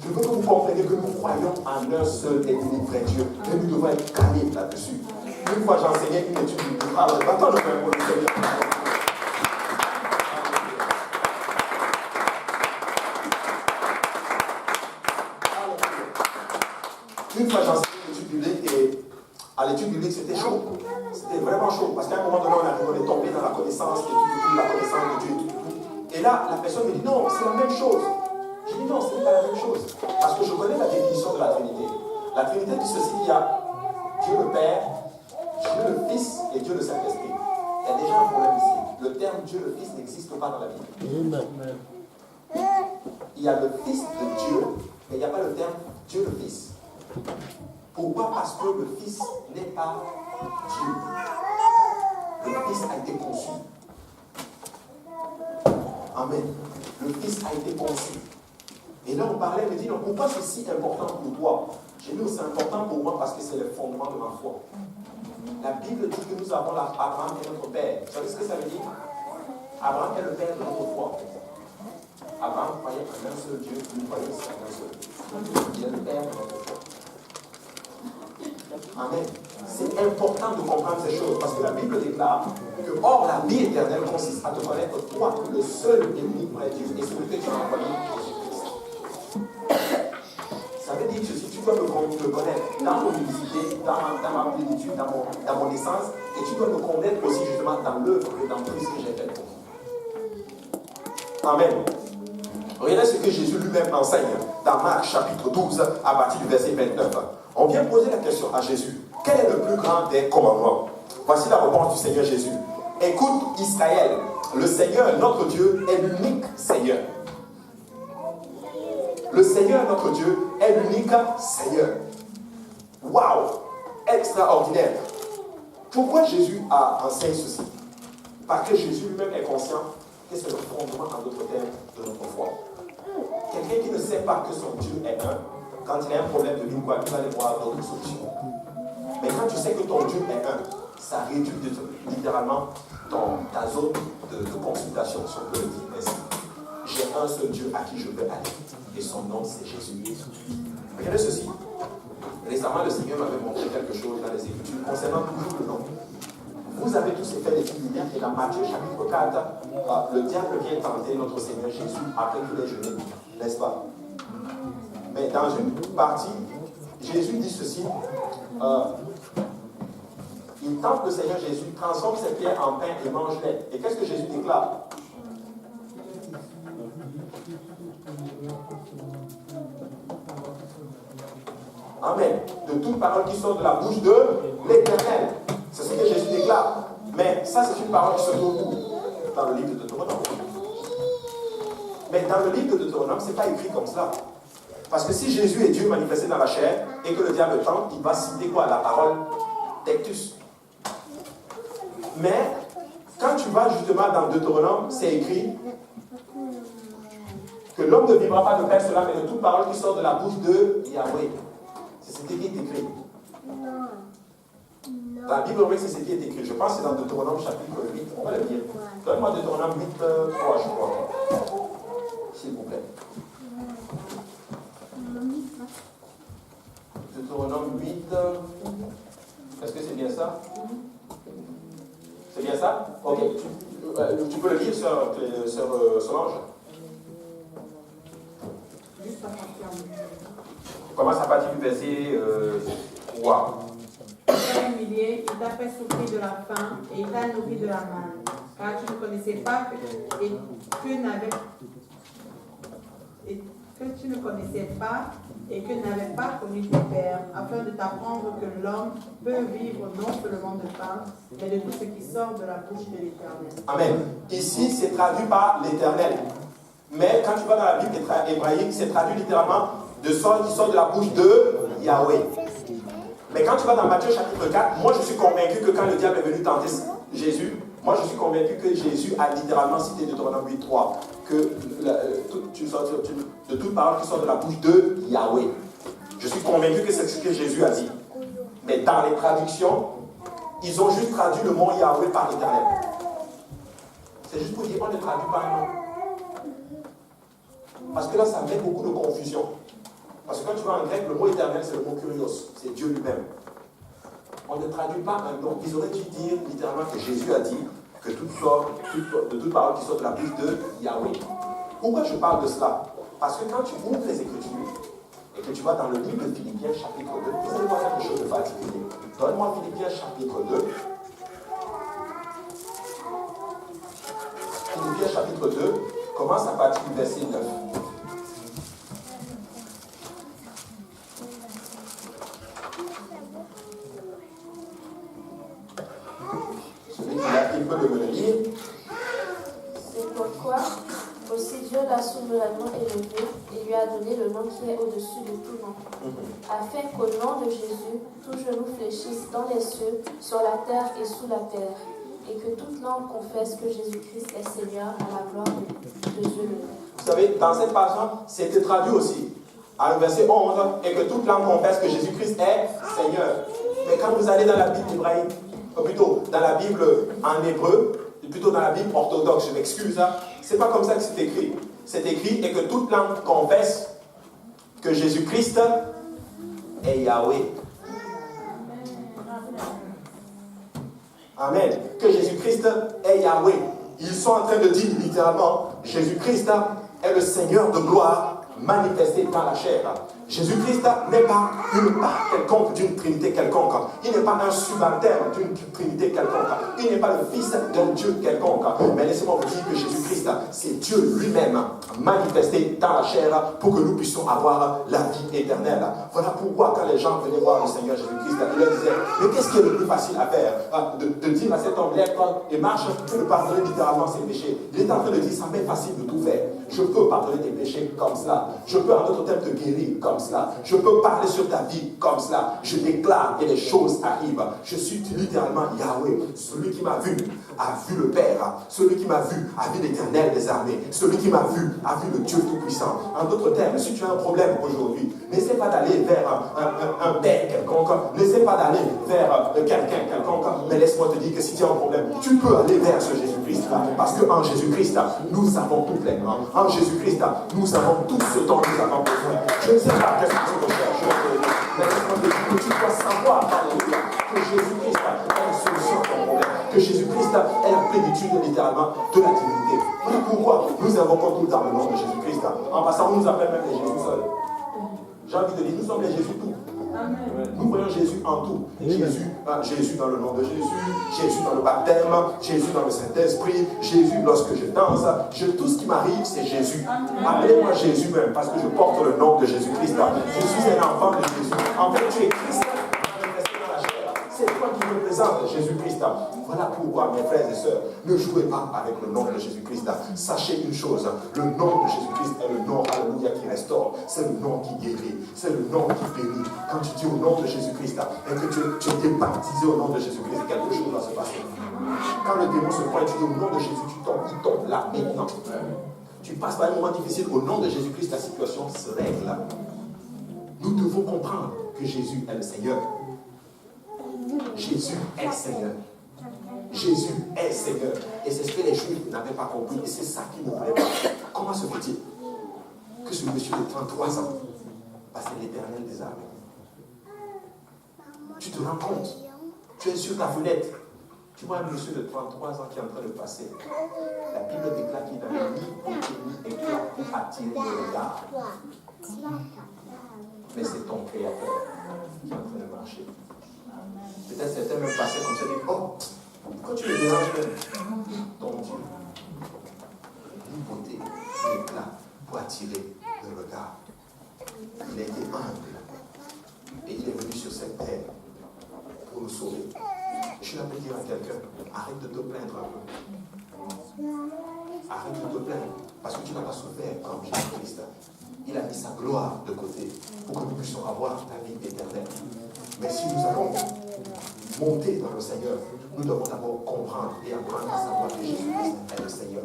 Je veux que vous compreniez que nous croyons en un seul et unique vrai Dieu. Et nous devons être calés là-dessus. Une fois j'enseignais une étude biblique. Alors, maintenant je vais pour le Seigneur. Une fois j'enseignais une étude biblique et à l'étude biblique c'était chaud. C'était vraiment chaud. Parce qu'à un moment donné on est tombé dans la connaissance de Dieu, la connaissance de Dieu. Et là, la personne me dit, non, c'est la même chose. Je dis, non, ce n'est pas la même chose. Parce que je connais la définition de la Trinité. La Trinité dit ceci, il y a Dieu le Père, Dieu le Fils et Dieu le Saint-Esprit. Il y a déjà un problème ici. Le terme Dieu le Fils n'existe pas dans la Bible. Il y a le Fils de Dieu, mais il n'y a pas le terme Dieu le Fils. Pourquoi? Parce que le Fils n'est pas Dieu. Le Fils a été conçu. Amen. Le Fils a été conçu. Et là, on parlait, il me dit, non, pourquoi c'est si important pour toi? J'ai dit, c'est important pour moi parce que c'est le fondement de ma foi. La Bible dit que nous avons Abraham est notre père. Vous savez ce que ça veut dire? Abraham est le père de notre foi. Abraham croyait en un seul Dieu, nous croyons en un seul Dieu. Il est le père de notre foi. Amen. C'est important de comprendre ces choses parce que la Bible déclare que, or, la vie éternelle consiste à te connaître, toi, le seul et unique vrai Dieu, et celui que tu as envoyé, Jésus-Christ. Ça veut dire que si tu dois me connaître dans mon unicité, dans ma plénitude, dans mon essence, et tu dois me connaître aussi justement dans l'œuvre et dans tout ce que j'ai fait pour toi. Amen. Regardez ce que Jésus lui-même enseigne dans Marc chapitre 12 à partir du verset 29. On vient poser la question à Jésus. Quel est le plus grand des commandements? Voici la réponse du Seigneur Jésus. Écoute Israël, le Seigneur notre Dieu est l'unique Seigneur. Le Seigneur notre Dieu est l'unique Seigneur. Waouh! Extraordinaire. Pourquoi Jésus a enseigné ceci? Parce que Jésus lui-même est conscient que c'est le fondement, en d'autres termes, de notre foi. Quelqu'un qui ne sait pas que son Dieu est un, quand il a un problème de vie, il va aller voir d'autres solutions. Mais quand tu sais que ton Dieu est un, ça réduit littéralement ta zone de consultation, si on peut le dire ainsi. J'ai un seul Dieu à qui je peux aller. Et son nom, c'est Jésus. Regardez ceci. Récemment, le Seigneur m'avait montré quelque chose dans les Écritures concernant toujours le nom. Vous avez tous fait l'étude biblique et dans Matthieu chapitre 4, le diable vient tenter notre Seigneur Jésus après qu'il ait jeûné, n'est-ce pas? Mais dans une partie, Jésus dit ceci, il tente le Seigneur Jésus, transforme ses pierres en pain et mange-les. Et qu'est-ce que Jésus déclare? Amen. De toute parole qui sort de la bouche de l'Éternel. C'est ce que Jésus déclare. Mais ça, c'est une parole qui se trouve où? Dans le livre de Deutéronome. Mais dans le livre de Deutéronome, ce n'est pas écrit comme cela. Parce que si Jésus est Dieu manifesté dans la chair et que le diable tente, il va citer quoi? La parole Tectus. Mais quand tu vas justement dans Deutéronome, c'est écrit que l'homme ne vivra pas de pain cela, mais de toute parole qui sort de la bouche de Yahweh. C'est ce qui est écrit. Dans la Bible, c'est ce qui est écrit. Je pense que c'est dans Deutéronome chapitre 8. On va le lire. Donne-moi Deutéronome 8, 3, je crois. S'il vous plaît. Deutéronome 8. Est-ce que c'est bien ça? C'est bien ça? Ok. Tu peux le lire sur l'ange. On commence à partir du verset 3. Il t'a humilié, il t'a fait souffrir de la faim et il t'a nourri de la manne. Car tu ne connaissais pas et que n'avais pas connu tes pères, afin de t'apprendre que l'homme peut vivre non seulement de pain, mais de tout ce qui sort de la bouche de l'Éternel. Amen. Ici, c'est traduit par l'Éternel. Mais quand tu vas dans la Bible hébraïque, c'est traduit littéralement de sang qui sort de la bouche de Yahweh. Mais quand tu vas dans Matthieu chapitre 4, moi je suis convaincu que quand le diable est venu tenter Jésus, moi je suis convaincu que Jésus a littéralement cité Deutéronome 8.3, que de toute parole qui sort de la bouche de Yahweh. Je suis convaincu que c'est ce que Jésus a dit. Mais dans les traductions, ils ont juste traduit le mot Yahweh par l'Éternel. C'est juste pour dire on ne traduit pas un nom. Parce que là, ça met beaucoup de confusion. Parce que quand tu vas en grec, le mot éternel, c'est le mot kurios. C'est Dieu lui-même. On ne traduit pas un nom. Ils auraient dû dire littéralement que Jésus a dit que de toute parole qui sort de la bouche de Yahweh. Pourquoi je parle de cela? Parce que quand tu ouvres les Écritures et que tu vas dans le livre de Philippiens chapitre 2, vous allez voir quelque chose de particulier. Donne-moi Philippiens chapitre 2. Philippiens chapitre 2. Commence à partir du verset 9. Celui qui l'a, il peut le lire. C'est pourquoi aussi Dieu l'a souverainement élevé et lui a donné le nom qui est au-dessus de tout nom, afin qu'au nom de Jésus, tout genou fléchisse dans les cieux, sur la terre et sous la terre, et que toute langue confesse que Jésus-Christ est Seigneur à la gloire de Dieu le Père. Vous savez, dans cette page, c'était traduit aussi, à le verset 11, et que toute langue confesse que Jésus-Christ est Seigneur. Mais quand vous allez dans la Bible hébraïque, ou plutôt dans la Bible en hébreu, plutôt dans la Bible orthodoxe, je m'excuse, c'est pas comme ça que c'est écrit. C'est écrit et que toute langue confesse que Jésus-Christ est Yahweh. Amen. Que Jésus-Christ est Yahweh. Ils sont en train de dire littéralement, Jésus-Christ est le Seigneur de gloire manifesté dans la chair. Jésus-Christ n'est pas une part quelconque d'une trinité quelconque. Il n'est pas un subalterne d'une trinité quelconque. Il n'est pas le fils d'un Dieu quelconque. Mais laissez-moi vous dire que Jésus-Christ, c'est Dieu lui-même manifesté dans la chair pour que nous puissions avoir la vie éternelle. Voilà pourquoi quand les gens venaient voir le Seigneur Jésus-Christ, ils leur disaient, mais qu'est-ce qui est le plus facile à faire? De dire à cet homme, lève-toi et marche, de pardonner littéralement ses péchés. Il est en train de dire, ça m'est facile de tout faire. Je peux pardonner tes péchés comme cela. Je peux en d'autres termes te guérir comme cela. Je peux parler sur ta vie comme cela. Je déclare et les choses arrivent. Je suis littéralement Yahweh. Celui qui m'a vu a vu le Père. Celui qui m'a vu a vu l'Éternel des armées. Celui qui m'a vu a vu le Dieu Tout-Puissant. En d'autres termes, si tu as un problème aujourd'hui, n'essaie pas d'aller vers un père quelconque. N'essaie pas d'aller vers quelqu'un quelconque. Mais laisse-moi te dire que si tu as un problème, tu peux aller vers ce Jésus-Christ. Parce qu'en Jésus-Christ, nous avons tout pleinement. En Jésus-Christ, nous avons tout ce dont nous avons besoin. Je ne sais pas qu'est-ce que tu recherches, mais laisse-moi te dire que tu dois savoir, alléluia, que Jésus-Christ est la solution à ton problème, que Jésus-Christ est la plénitude littéralement de la divinité. Voilà pourquoi nous invoquons tout le temps le nom de Jésus-Christ. En passant, on nous appelle même les Jésus seuls. J'ai envie de dire, nous sommes les Jésus tout. Nous voyons Jésus en tout. Jésus dans le nom de Jésus, Jésus dans le baptême, Jésus dans le Saint-Esprit, Jésus lorsque je danse. Tout ce qui m'arrive, c'est Jésus. Appelez-moi Jésus même, parce que je porte le nom de Jésus-Christ. Je suis un enfant de Jésus. En fait, tu es Christ manifesté dans la chair. C'est toi qui représente Jésus-Christ. Voilà pourquoi, mes frères et sœurs, ne jouez pas avec le nom de Jésus-Christ. Sachez une chose, le nom de Jésus-Christ est le nom, alléluia, qui restaure. C'est le nom qui guérit. C'est le nom qui bénit. Quand tu dis au nom de Jésus-Christ et que tu as été baptisé au nom de Jésus-Christ, quelque chose va se passer. Quand le démon se pointe, tu dis au nom de Jésus, tu tombes, il tombe là, maintenant. Tu passes par un moment difficile, au nom de Jésus-Christ, la situation se règle. Nous devons comprendre que Jésus est le Seigneur. Jésus est Seigneur. Jésus est Seigneur. Et c'est ce que les Juifs n'avaient pas compris. Et c'est ça qu'ils ne voulaient pas. Comment se fait-il que ce monsieur de 33 ans passe l'Éternel des armées? Tu te rends compte? Tu es sur ta fenêtre. Tu vois un monsieur de 33 ans qui est en train de passer. La Bible déclare qu'il n'a ni beauté ni éclat pour attirer le regard. Mais c'est ton Créateur qui est en train de marcher. Peut-être certains même passaient comme ça et disent, oh, pourquoi tu le déranges même? Ton Dieu. Ni beauté, ni éclat pour attirer le regard. Il a été humble. Et il est venu sur cette terre pour nous sauver. Je suis là pour dire à quelqu'un, arrête de te plaindre un peu. Arrête de te plaindre. Parce que tu n'as pas souffert comme Jésus-Christ. Il a mis sa gloire de côté pour que nous puissions avoir la vie éternelle. Mais si nous allons monter dans le Seigneur, nous devons d'abord comprendre et apprendre à savoir que Jésus-Christ est le Seigneur.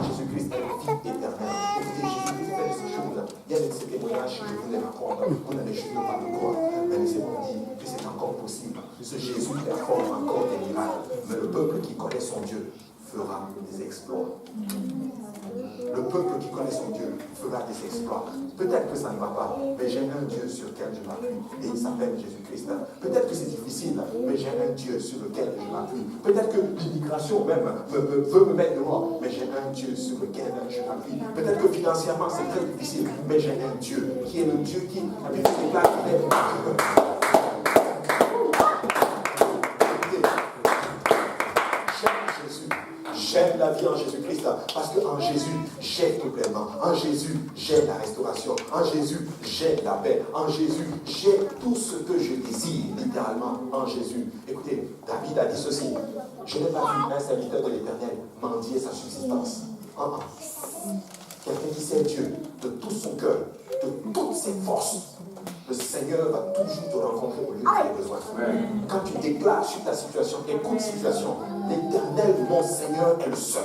Jésus-Christ est la vie éternelle. Écoutez, Jésus-Christ fait ces choses. Il y a des témoignages que je vous les raconte. Vous n'allez juste pas le croire. Mais laissez-moi dire que c'est encore possible. Ce Jésus performe encore des miracles. Mais le peuple qui connaît son Dieu fera des exploits. Le peuple qui connaît son Dieu fera des exploits. Peut-être que ça ne va pas, mais j'ai un Dieu sur lequel je m'appuie et il s'appelle Jésus-Christ. Peut-être que c'est difficile, mais j'ai un Dieu sur lequel je m'appuie. Peut-être que l'immigration même veut me mettre dehors, mais j'ai un Dieu sur lequel je m'appuie. Peut-être que financièrement c'est très difficile, mais j'ai un Dieu qui est le Dieu qui a fait des places. J'aime la vie en Jésus-Christ parce qu'en Jésus, j'ai tout pleinement. En Jésus, j'ai la restauration. En Jésus, j'ai la paix. En Jésus, j'ai tout ce que je désire, littéralement, en Jésus. Écoutez, David a dit ceci. Je n'ai pas vu un serviteur de l'Éternel mendier sa subsistance. Quelqu'un qui sait Dieu de tout son cœur, de toutes ses forces. Le Seigneur va toujours te rencontrer au lieu de tes besoins. Quand tu déclares sur ta situation, écoute situation, l'Éternel, mon Seigneur, est le seul.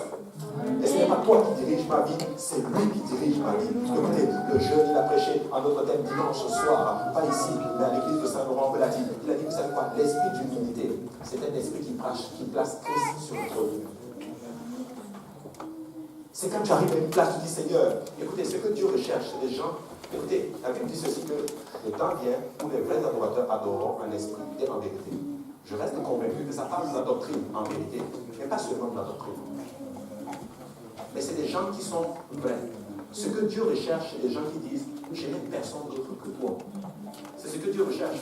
Et ce n'est pas toi qui dirige ma vie, c'est lui qui dirige ma vie. Écoutez, le jeune, il a prêché à notre thème dimanche soir, pas ici, mais à l'église de Saint-Laurent-Belati. Il a dit, vous savez quoi, l'esprit d'humilité, c'est un esprit qui place Christ sur le trône. C'est quand tu arrives à une place, tu dis, Seigneur, écoutez, ce que Dieu recherche, c'est des gens. Écoutez, la Bible dit ceci que le temps vient où les vrais adorateurs adoreront en esprit et en vérité. Je reste convaincu que ça parle de la doctrine en vérité, mais pas seulement de la doctrine. Mais c'est des gens qui sont vrais. Ce que Dieu recherche, c'est des gens qui disent, je n'ai personne d'autre que toi. C'est ce que Dieu recherche.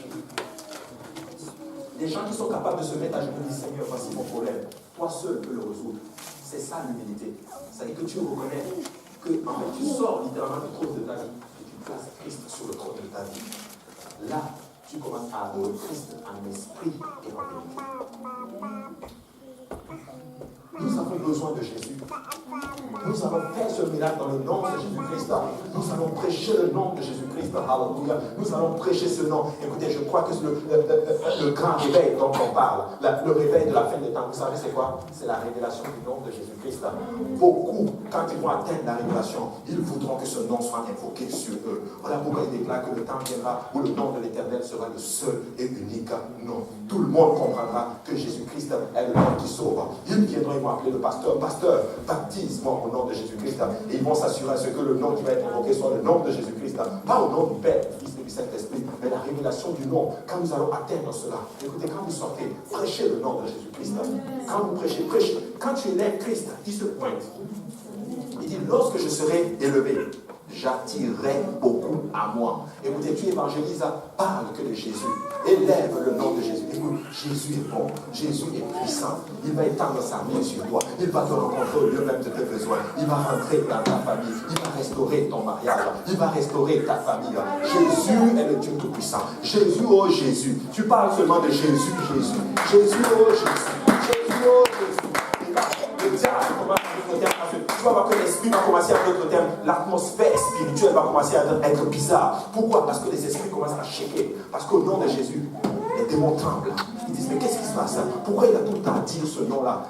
Des gens qui sont capables de se mettre à genoux et dire, Seigneur, voici mon problème. Toi seul peux le résoudre. C'est ça l'humilité. C'est-à-dire que tu reconnais que en fait, tu sors littéralement du trône de ta vie et tu places Christ sur le trône de ta vie. Là, tu commences à adorer Christ en esprit et en vérité. Nous avons besoin de Jésus. Nous allons faire ce miracle dans le nom de Jésus-Christ. Nous allons prêcher le nom de Jésus-Christ. Alléluia. Nous allons prêcher ce nom. Écoutez, je crois que le grand réveil dont on parle, le réveil de la fin des temps, vous savez c'est quoi? C'est la révélation du nom de Jésus-Christ. Beaucoup, quand ils vont atteindre la révélation, ils voudront que ce nom soit invoqué sur eux. Voilà pourquoi il déclare que le temps viendra où le nom de l'Éternel sera le seul et unique nom. Tout le monde comprendra que Jésus-Christ est le nom qui sauve. Ils viendront, ils vont appeler le pasteur. Pasteur, baptise-moi au nom de Jésus-Christ. Et ils vont s'assurer à ce que le nom qui va être invoqué soit le nom de Jésus-Christ. Pas au nom du Père, du Fils et du Saint-Esprit, mais la révélation du nom. Quand nous allons atteindre cela, écoutez, quand vous sortez, prêchez le nom de Jésus-Christ. Quand vous prêchez, prêchez. Quand tu élèves Christ, il se pointe. Il dit, lorsque je serai élevé, j'attirerai beaucoup à moi. Écoutez, tu évangélises, parle que de Jésus. Élève le nom de Jésus. Écoute, Jésus est bon, Jésus est puissant. Il va étendre sa main sur toi. Il va te rencontrer au lieu même de tes besoins. Il va rentrer dans ta famille. Il va restaurer ton mariage. Il va restaurer ta famille. Jésus est le Dieu tout-puissant. Jésus, oh Jésus. Tu parles seulement de Jésus, Jésus. Jésus, oh Jésus. Jésus, oh Jésus. Le diable commence à notre terme. Tu vas voir que l'esprit va commencer à notre terme. L'atmosphère spirituelle va commencer à être bizarre. Pourquoi? Parce que les esprits commencent à shaker. Parce qu'au nom de Jésus, les démons tremblent. Ils disent, mais qu'est-ce qui se passe? Pourquoi il a tout à dire ce nom-là?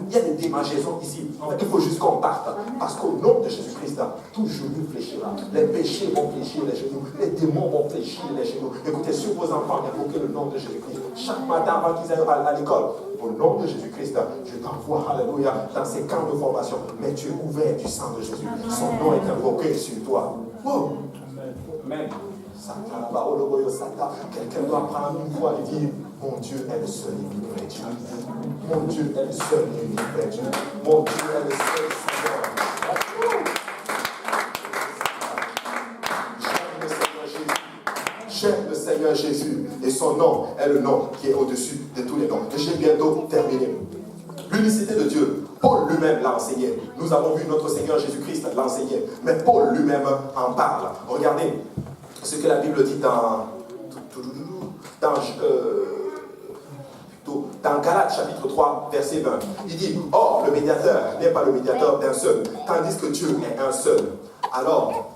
Il y a des démangeaisons ici. En fait, il faut juste qu'on parte. Parce qu'au nom de Jésus-Christ, tout genou fléchira. Les péchés vont fléchir les genoux. Les démons vont fléchir les genoux. Écoutez, sur vos enfants, invoquez le nom de Jésus-Christ. Chaque matin, avant qu'ils aillent à l'école, au nom de Jésus-Christ, je t'envoie, alléluia, dans ces camps de formation. Mais tu es couvert du sang de Jésus. Son nom est invoqué sur toi. Oh. Amen. Quelqu'un doit prendre une voix et dire, mon Dieu est le seul et unique vrai Dieu. Mon Dieu est le seul et unique vrai Dieu. Mon Dieu est le seul Seigneur. J'aime le Seigneur Jésus et son nom est le nom qui est au-dessus de tous les noms. Et j'ai bientôt terminé. L'unicité de Dieu, Paul lui-même l'a enseigné. Nous avons vu notre Seigneur Jésus-Christ l'enseigner. Mais Paul lui-même en parle. Regardez ce que la Bible dit dans Galates chapitre 3, verset 20. Il dit, or le médiateur n'est pas le médiateur d'un seul, tandis que Dieu est un seul. Alors,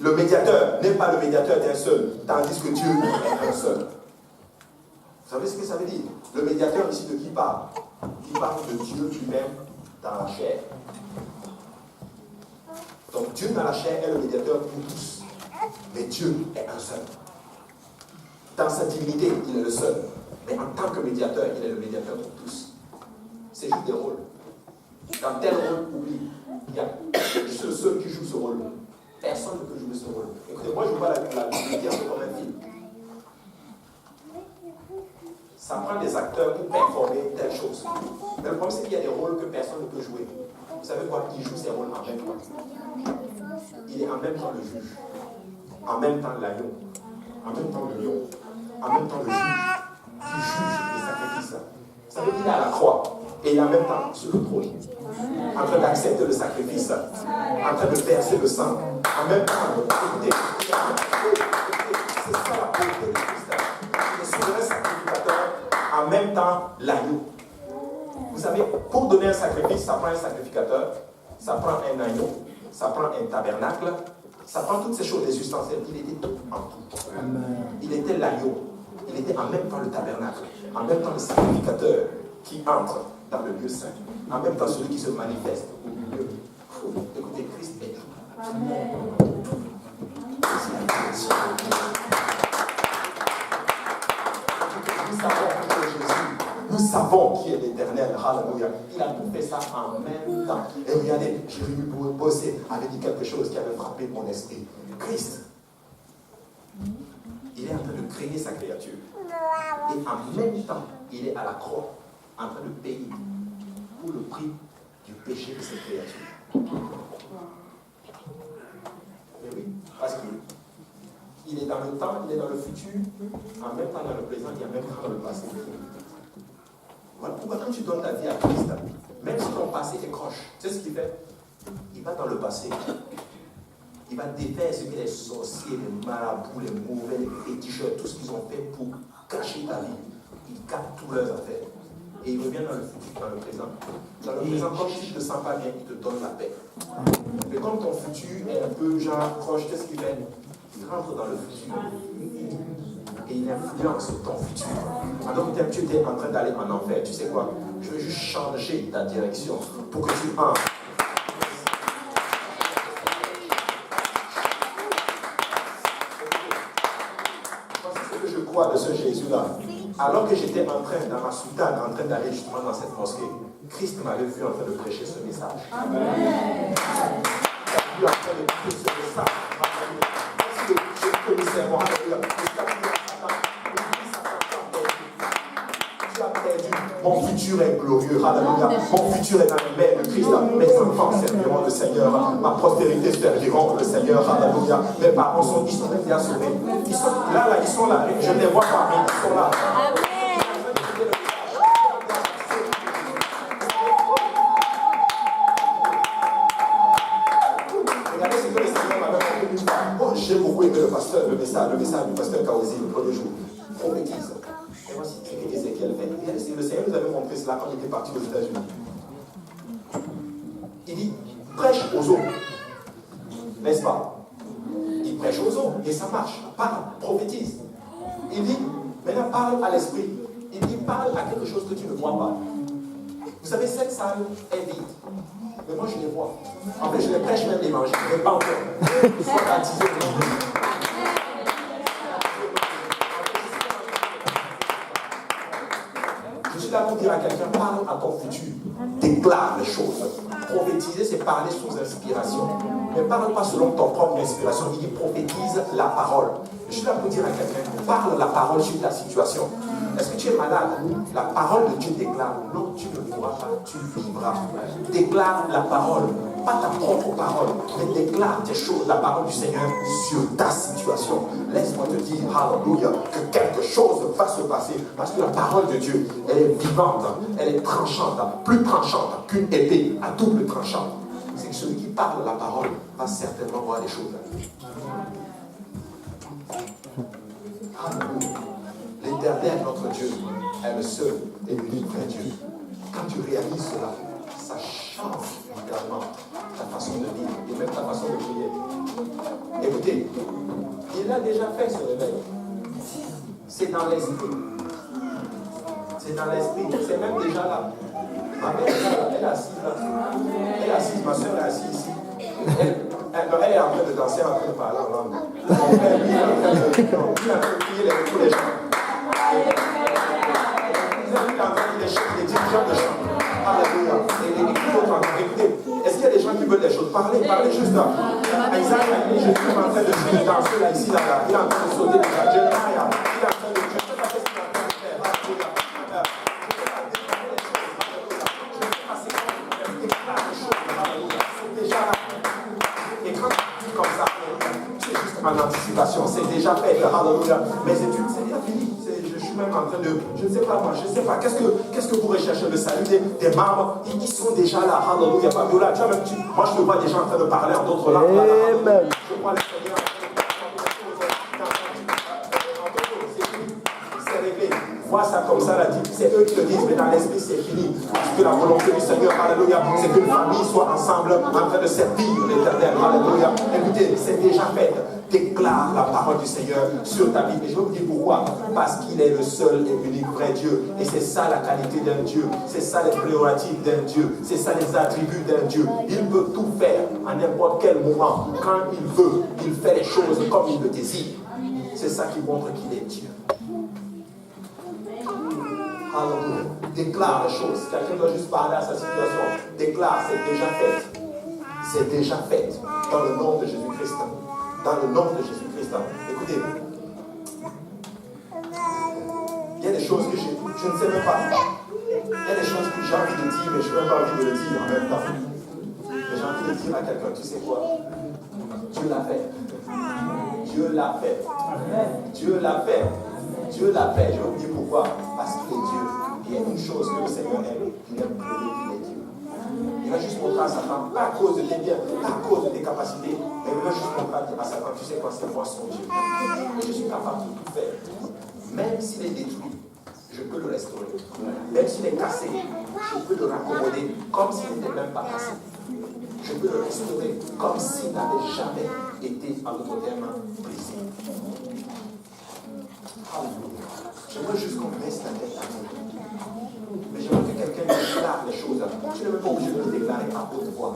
le médiateur n'est pas le médiateur d'un seul, tandis que Dieu est un seul. Vous savez ce que ça veut dire? Le médiateur ici de qui parle? Il parle de Dieu lui-même dans la chair. Donc Dieu dans la chair est le médiateur pour tous. Mais Dieu est un seul. Dans sa divinité, il est le seul. Mais en tant que médiateur, il est le médiateur pour tous. C'est juste des rôles. Dans tel rôle, oublie. Il y a juste le seul qui joue ce rôle. Personne ne peut jouer ce rôle. Écoutez, moi je vois la Bible comme un film. Ça prend des acteurs pour performer telle chose. Mais le problème, c'est qu'il y a des rôles que personne ne peut jouer. Vous savez quoi? Il joue ses rôles en même temps. Il est en même temps le juge, en même temps l'agneau, en même temps le lion, en même temps le juge qui juge les sacrifices. Ça veut dire qu'il est à la croix. Et en même temps, sur le trône. En train d'accepter le sacrifice. En train de verser le sang. En même temps, écoutez, c'est ça la beauté de Christ. Il est souverain sacrificateur. En même temps, l'agneau. Vous savez, pour donner un sacrifice, ça prend un sacrificateur, ça prend un agneau, ça prend un tabernacle, ça prend toutes ces choses, des ustensiles. Il était tout en tout. Il était l'agneau. Il était en même temps le tabernacle, en même temps le sacrificateur qui entre dans le lieu saint, en même temps celui qui se manifeste au milieu. Écoutez, Christ est là. Amen. Nous savons qui est l'Éternel. Alléluia. Il a tout fait ça en même temps. Et regardez, Jérémie Bossé avait dit quelque chose qui avait frappé mon esprit. Christ, il est en train de créer sa créature. Et en même temps, il est à la croix, en train de payer pour le prix du péché de cette créature. Mais oui, parce qu'il est dans le temps, il est dans le futur, en même temps dans le présent et en même temps dans le passé. Voilà pourquoi quand tu donnes ta vie à Christ, même si ton passé est croche, tu sais ce qu'il fait? Il va dans le passé. Il va défaire ce que les sorciers, les marabouts, les mauvais, les féticheurs, tout ce qu'ils ont fait pour cacher ta vie. Ils captent toutes leurs affaires. Et il revient dans le futur, dans le présent. Dans le présent, quand tu ne te sens pas bien, il te donne la paix. Mais comme ton futur est un peu genre proche, qu'est-ce qu'il fait? Il rentre dans le futur. Et il influence ton futur. Alors que tu étais en train d'aller en enfer, tu sais quoi? Je vais juste changer ta direction pour que tu entres. De ce Jésus-là, alors que j'étais en train, dans ma soutane, en train d'aller justement dans cette mosquée, Christ m'avait vu en train de prêcher ce message. Amen. Il m'a vu en train de prêcher ce message. Parce que je connaissais moi, tu as perdu. Mon futur est glorieux. Alléluia. Mon futur est dans les mains de Christ. Mes enfants serviront le Seigneur. Ma postérité serviront le Seigneur. Alléluia. Mes parents ils sont déjà sauvés. Ils sont là, ils sont là. Je ne les vois pas, mais ils sont là. Regardez ce que le Seigneur m'avait fait. Oh, j'ai beaucoup aimé le message du pasteur Kaozi le premier jour. Prophétise. Et voici ce que Ézéchiel fait. Regardez, le Seigneur nous avait montré cela quand il était parti aux États-Unis. Il dit, prêche aux eaux. N'est-ce pas? Il prêche aux eaux et ça marche. Parle, prophétise. Il dit, maintenant parle à l'esprit. Il dit, parle à quelque chose que tu ne vois pas. Vous savez, cette salle est vide. Mais moi, je les vois. En fait, je les prêche même l'évangile. Mais pas encore. Ils sont baptisés de l'évangile. Je suis là pour dire à quelqu'un, parle à ton futur. Déclare les choses. Prophétiser, c'est parler sous inspiration. Mais parle pas selon ton propre inspiration. Il dit prophétise la parole. Je suis là pour dire à quelqu'un, parle la parole sur ta situation. Est-ce que tu es malade? La parole de Dieu déclare. Non, tu ne pourras pas, tu vivras. Déclare la parole. Pas ta propre parole, mais déclare tes choses, la parole du Seigneur sur ta situation. Laisse-moi te dire, alléluia, que quelque chose va se passer. Parce que la parole de Dieu, elle est vivante, elle est tranchante, plus tranchante qu'une épée à double tranchant. C'est que celui qui parle la parole va certainement voir des choses. Alléluia. L'Éternel, notre Dieu, est le seul et l'unique vrai Dieu. Quand tu réalises cela, ça change littéralement ta façon de vivre et même ta façon de prier. Écoutez, il a déjà fait ce réveil. C'est dans l'esprit. C'est dans l'esprit. C'est même déjà là. Ma mère, elle est assise là. Elle est assise, ma soeur est assise ici. Elle est en train de danser, en train de parler en langue. Mon père, lui, est en train de prier tous les gens. Il est en train de les chants, les dirigeants de chants. Alléluia. Et écoutez, est-ce qu'il y a des gens qui veulent des choses? Parlez juste là. Isaac a dit, je suis en train de danser là, ici, là. Il est en train de sauter là. Jeremiah, il est en train de... Je ne sais pas ce qu'il est en train de faire. Alléluia. Je ne sais pas ce qu'il déclare les choses. Alléluia. C'est déjà là. Et quand tu dis comme ça, tu es juste en anticipation. C'est déjà fait. Alléluia. Mes études, c'est déjà fini. Je suis même en train de, je ne sais pas moi, je ne sais pas, qu'est-ce que vous recherchez? Le salut des membres, ils sont déjà là, hallelujah, Fabiola, tu vois, même moi je te vois déjà en train de parler en d'autres langues. Amen. Je vois les Seigneurs c'est réglé. Vois ça comme ça, là, c'est eux qui le disent, mais dans l'esprit c'est fini. Parce que la volonté du Seigneur, alléluia, c'est qu'une famille soit ensemble en train de servir l'Éternel, alléluia. Écoutez, c'est déjà fait. Déclare la parole du Seigneur sur ta vie. Et je vais vous dire pourquoi. Parce qu'il est le seul et unique vrai Dieu. Et c'est ça la qualité d'un Dieu. C'est ça les prérogatives d'un Dieu. C'est ça les attributs d'un Dieu. Il peut tout faire à n'importe quel moment. Quand il veut, il fait les choses comme il le désire. C'est ça qui montre qu'il est Dieu. Alléluia. Déclare les choses. Quelqu'un doit juste parler à sa situation. Déclare, c'est déjà fait. C'est déjà fait. Dans le nom de Jésus-Christ. Dans le nom de Jésus-Christ. Écoutez, il y a des choses que je ne sais même pas. Il y a des choses que j'ai envie de dire, mais je n'ai même pas envie de le dire en même temps. Mais j'ai envie de dire à quelqu'un, tu sais quoi? Dieu l'a fait. Dieu l'a fait. Dieu l'a fait. Dieu l'a fait. Je vais vous dire pourquoi. Parce qu'il est Dieu. Il y a une chose que le Seigneur aime. Il aime prouver qu'il est Dieu. Il va juste montrer à sa femme, pas à cause de tes biens, pas à cause de tes capacités, mais il va juste montrer à sa femme, tu sais quoi, c'est moi son Dieu. Et je suis capable de tout faire. Même s'il est détruit, je peux le restaurer. Même s'il est cassé, je peux le raccommoder comme s'il n'était même pas cassé. Je peux le restaurer comme s'il n'avait jamais été, en d'autres termes, brisé. Alléluia. J'aimerais juste qu'on reste la tête à nous. Mais j'aimerais que quelqu'un déclare les choses. Tu n'es même pas obligé de le déclarer à haute voix.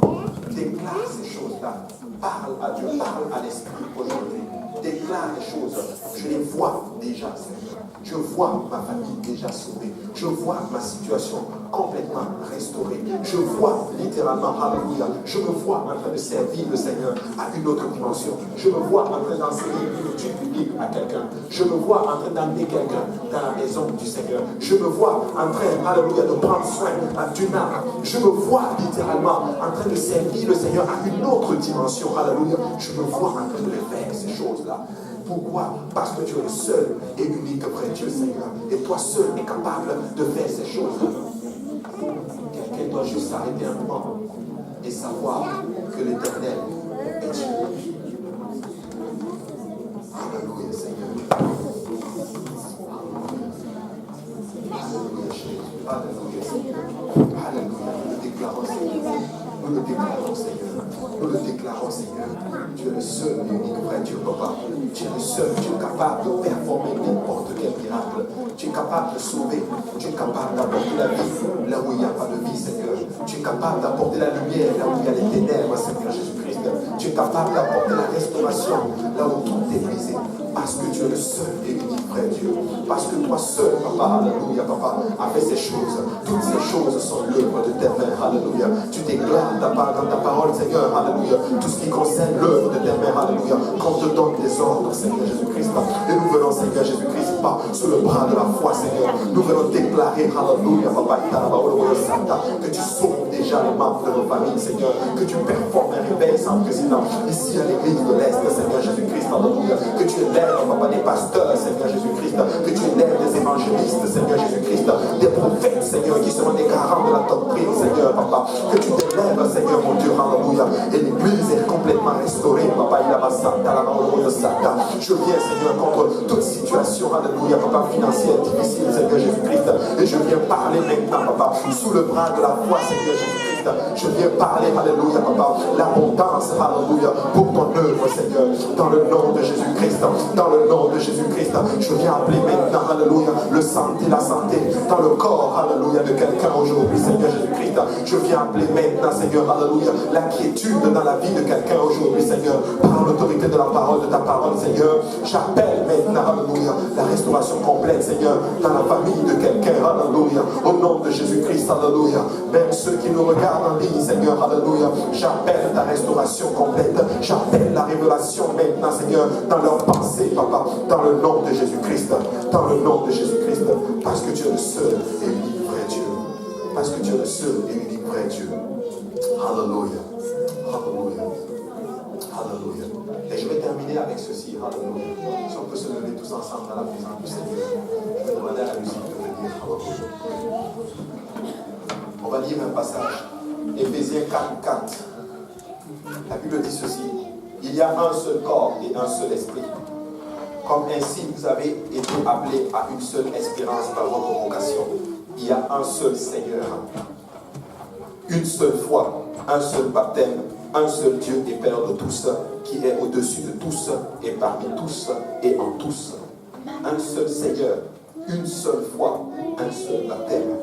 Déclare ces choses-là. Parle à Dieu, parle à l'Esprit aujourd'hui. Déclare les choses. Je les vois déjà, Seigneur. Je vois ma famille déjà sauvée. Je vois ma situation complètement restaurée. Je vois littéralement, alléluia, je me vois en train de servir le Seigneur à une autre dimension. Je me vois en train d'enseigner une étude biblique à quelqu'un. Je me vois en train d'amener quelqu'un dans la maison du Seigneur. Je me vois en train, alléluia, de prendre soin d'une âme. Je me vois littéralement en train de servir le Seigneur à une autre dimension. Alléluia. Je me vois en train de faire ces choses-là. Pourquoi? Parce que tu es le seul et unique vrai Dieu, Seigneur. Et toi seul es capable de faire ces choses. Quelqu'un doit juste s'arrêter un moment et savoir que l'Éternel est Dieu. Alléluia, Seigneur. Alléluia, Jésus. Alléluia, Seigneur. Alléluia. Nous le déclarons, Seigneur. Nous le déclarons, Seigneur. Nous le déclarons, Seigneur. Tu es le seul et unique vrai Dieu, Papa. Tu es le seul. Tu es capable de performer n'importe quel miracle. Tu es capable de sauver. Tu es capable d'apporter la vie là où il n'y a pas de vie, Seigneur. Tu es capable d'apporter la lumière là où il y a les ténèbres, Seigneur Jésus-Christ. Tu es capable d'apporter la restauration là où tout est brisé. Parce que tu es le seul et unique vrai Dieu. Parce que toi seul, Papa, alléluia, Papa, a fait ces choses. Toutes ces choses sont l'œuvre de tes mains, alléluia. Tu déclares dans ta parole, Seigneur, alléluia. Tout ce qui concerne l'œuvre de tes mains, alléluia. Qu'on te donne des ordres, Seigneur Jésus-Christ. Et nous venons, Seigneur Jésus-Christ, pas sous le bras de la foi, Seigneur. Nous venons déclarer, alléluia, Papa, que tu sauves déjà les membres de nos familles, Seigneur. Que tu performes un réveil sans président ici à l'église de l'Est, Seigneur Jésus-Christ, alléluia. Que tu élèves, Papa, des pasteurs, Seigneur Jésus-Christ. Que tu élèves des évangélistes, Seigneur Jésus-Christ. Des prophètes, Seigneur, qui seront des garants de la doctrine, Seigneur, Papa. Que tu t'élèves, Seigneur, mon Dieu, alléluia. Et l'église est complètement restaurée, Papa. Je viens, Seigneur, contre toute situation, alléluia, Papa, financière, difficile, Seigneur Jésus-Christ. Et je viens parler maintenant, Papa, sous le bras de la foi, Seigneur Jésus-Christ. Je viens parler, alléluia, Papa, l'abondance, alléluia, pour ton œuvre, Seigneur, dans le nom de Jésus-Christ, dans le nom de Jésus-Christ. Je viens appeler maintenant, alléluia, la santé, dans le corps, alléluia, de quelqu'un aujourd'hui, Seigneur Jésus-Christ. Je viens appeler maintenant, Seigneur, alléluia, la quiétude dans la vie de quelqu'un aujourd'hui, Seigneur, par l'autorité de la parole, de ta parole, Seigneur. J'appelle maintenant, alléluia, la restauration complète, Seigneur, dans la famille de quelqu'un, alléluia, au nom de Jésus-Christ, alléluia. Même ceux qui nous regardent en ligne, Seigneur, alléluia, j'appelle ta restauration complète, j'appelle la révélation maintenant, Seigneur, dans leurs pensées, Papa, dans le nom de Jésus-Christ, dans le nom de Jésus-Christ, parce que tu es le seul et unique vrai Dieu, parce que tu es le seul et unique vrai Dieu. Alléluia, alléluia. Alléluia. Et je vais terminer avec ceci. Alléluia. Si on peut se lever tous ensemble dans la présence du Seigneur. Je vais demander à la musique de venir. Alléluia. On va lire un passage. Éphésiens 4:4. La Bible dit ceci. Il y a un seul corps et un seul esprit. Comme ainsi vous avez été appelés à une seule espérance par votre vocation. Il y a un seul Seigneur. Une seule foi, un seul baptême, un seul Dieu et Père de tous, qui est au-dessus de tous et parmi tous et en tous. Un seul Seigneur, une seule foi, un seul baptême,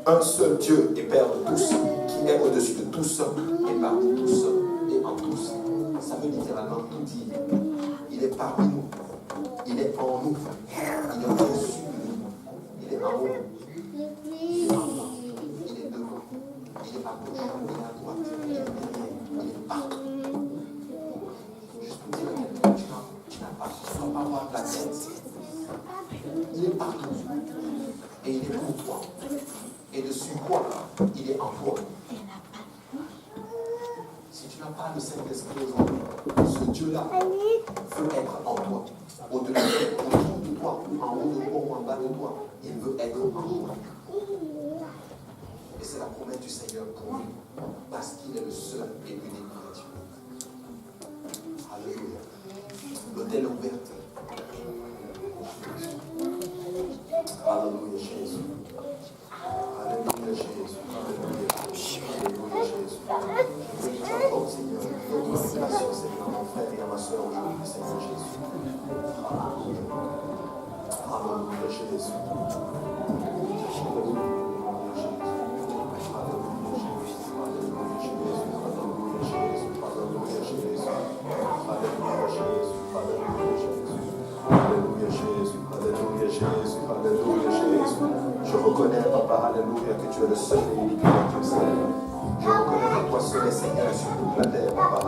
un seul Dieu et Père de tous, qui est au-dessus de tous et parmi tous et en tous. Ça veut littéralement tout dire. Il est parmi nous, il est en nous, il est au-dessus de nous, il est en haut, il est en bas, il est devant, il est à gauche, il est à droite, il est derrière, il est partout. Juste pour dire à quelqu'un, tu n'as pas, tu ne dois pas avoir de la tête. Il est partout. Et il est pour toi. Et dessus quoi? Il est en toi. Si tu n'as pas le Saint-Esprit aujourd'hui, ce Dieu-là veut être en toi. Au-delà de toi, en haut de toi ou en bas de toi, il veut être en toi. Et c'est la promesse du Seigneur pour lui, parce qu'il est le seul et unique vrai Dieu. Alléluia. L'autel est ouvert. Alléluia, Jésus. Alléluia, Jésus. Alléluia. Alléluia, Jésus. Je vous accorde, Seigneur, notre relation, Seigneur, mon frère et à ma soeur aujourd'hui, Seigneur Jésus. Alléluia. Alléluia, Jésus. Je reconnais, Papa, alléluia, que tu es le seul et unique Dieu, Seigneur. Je reconnais que toi seul est Seigneur sur toute la terre, Papa.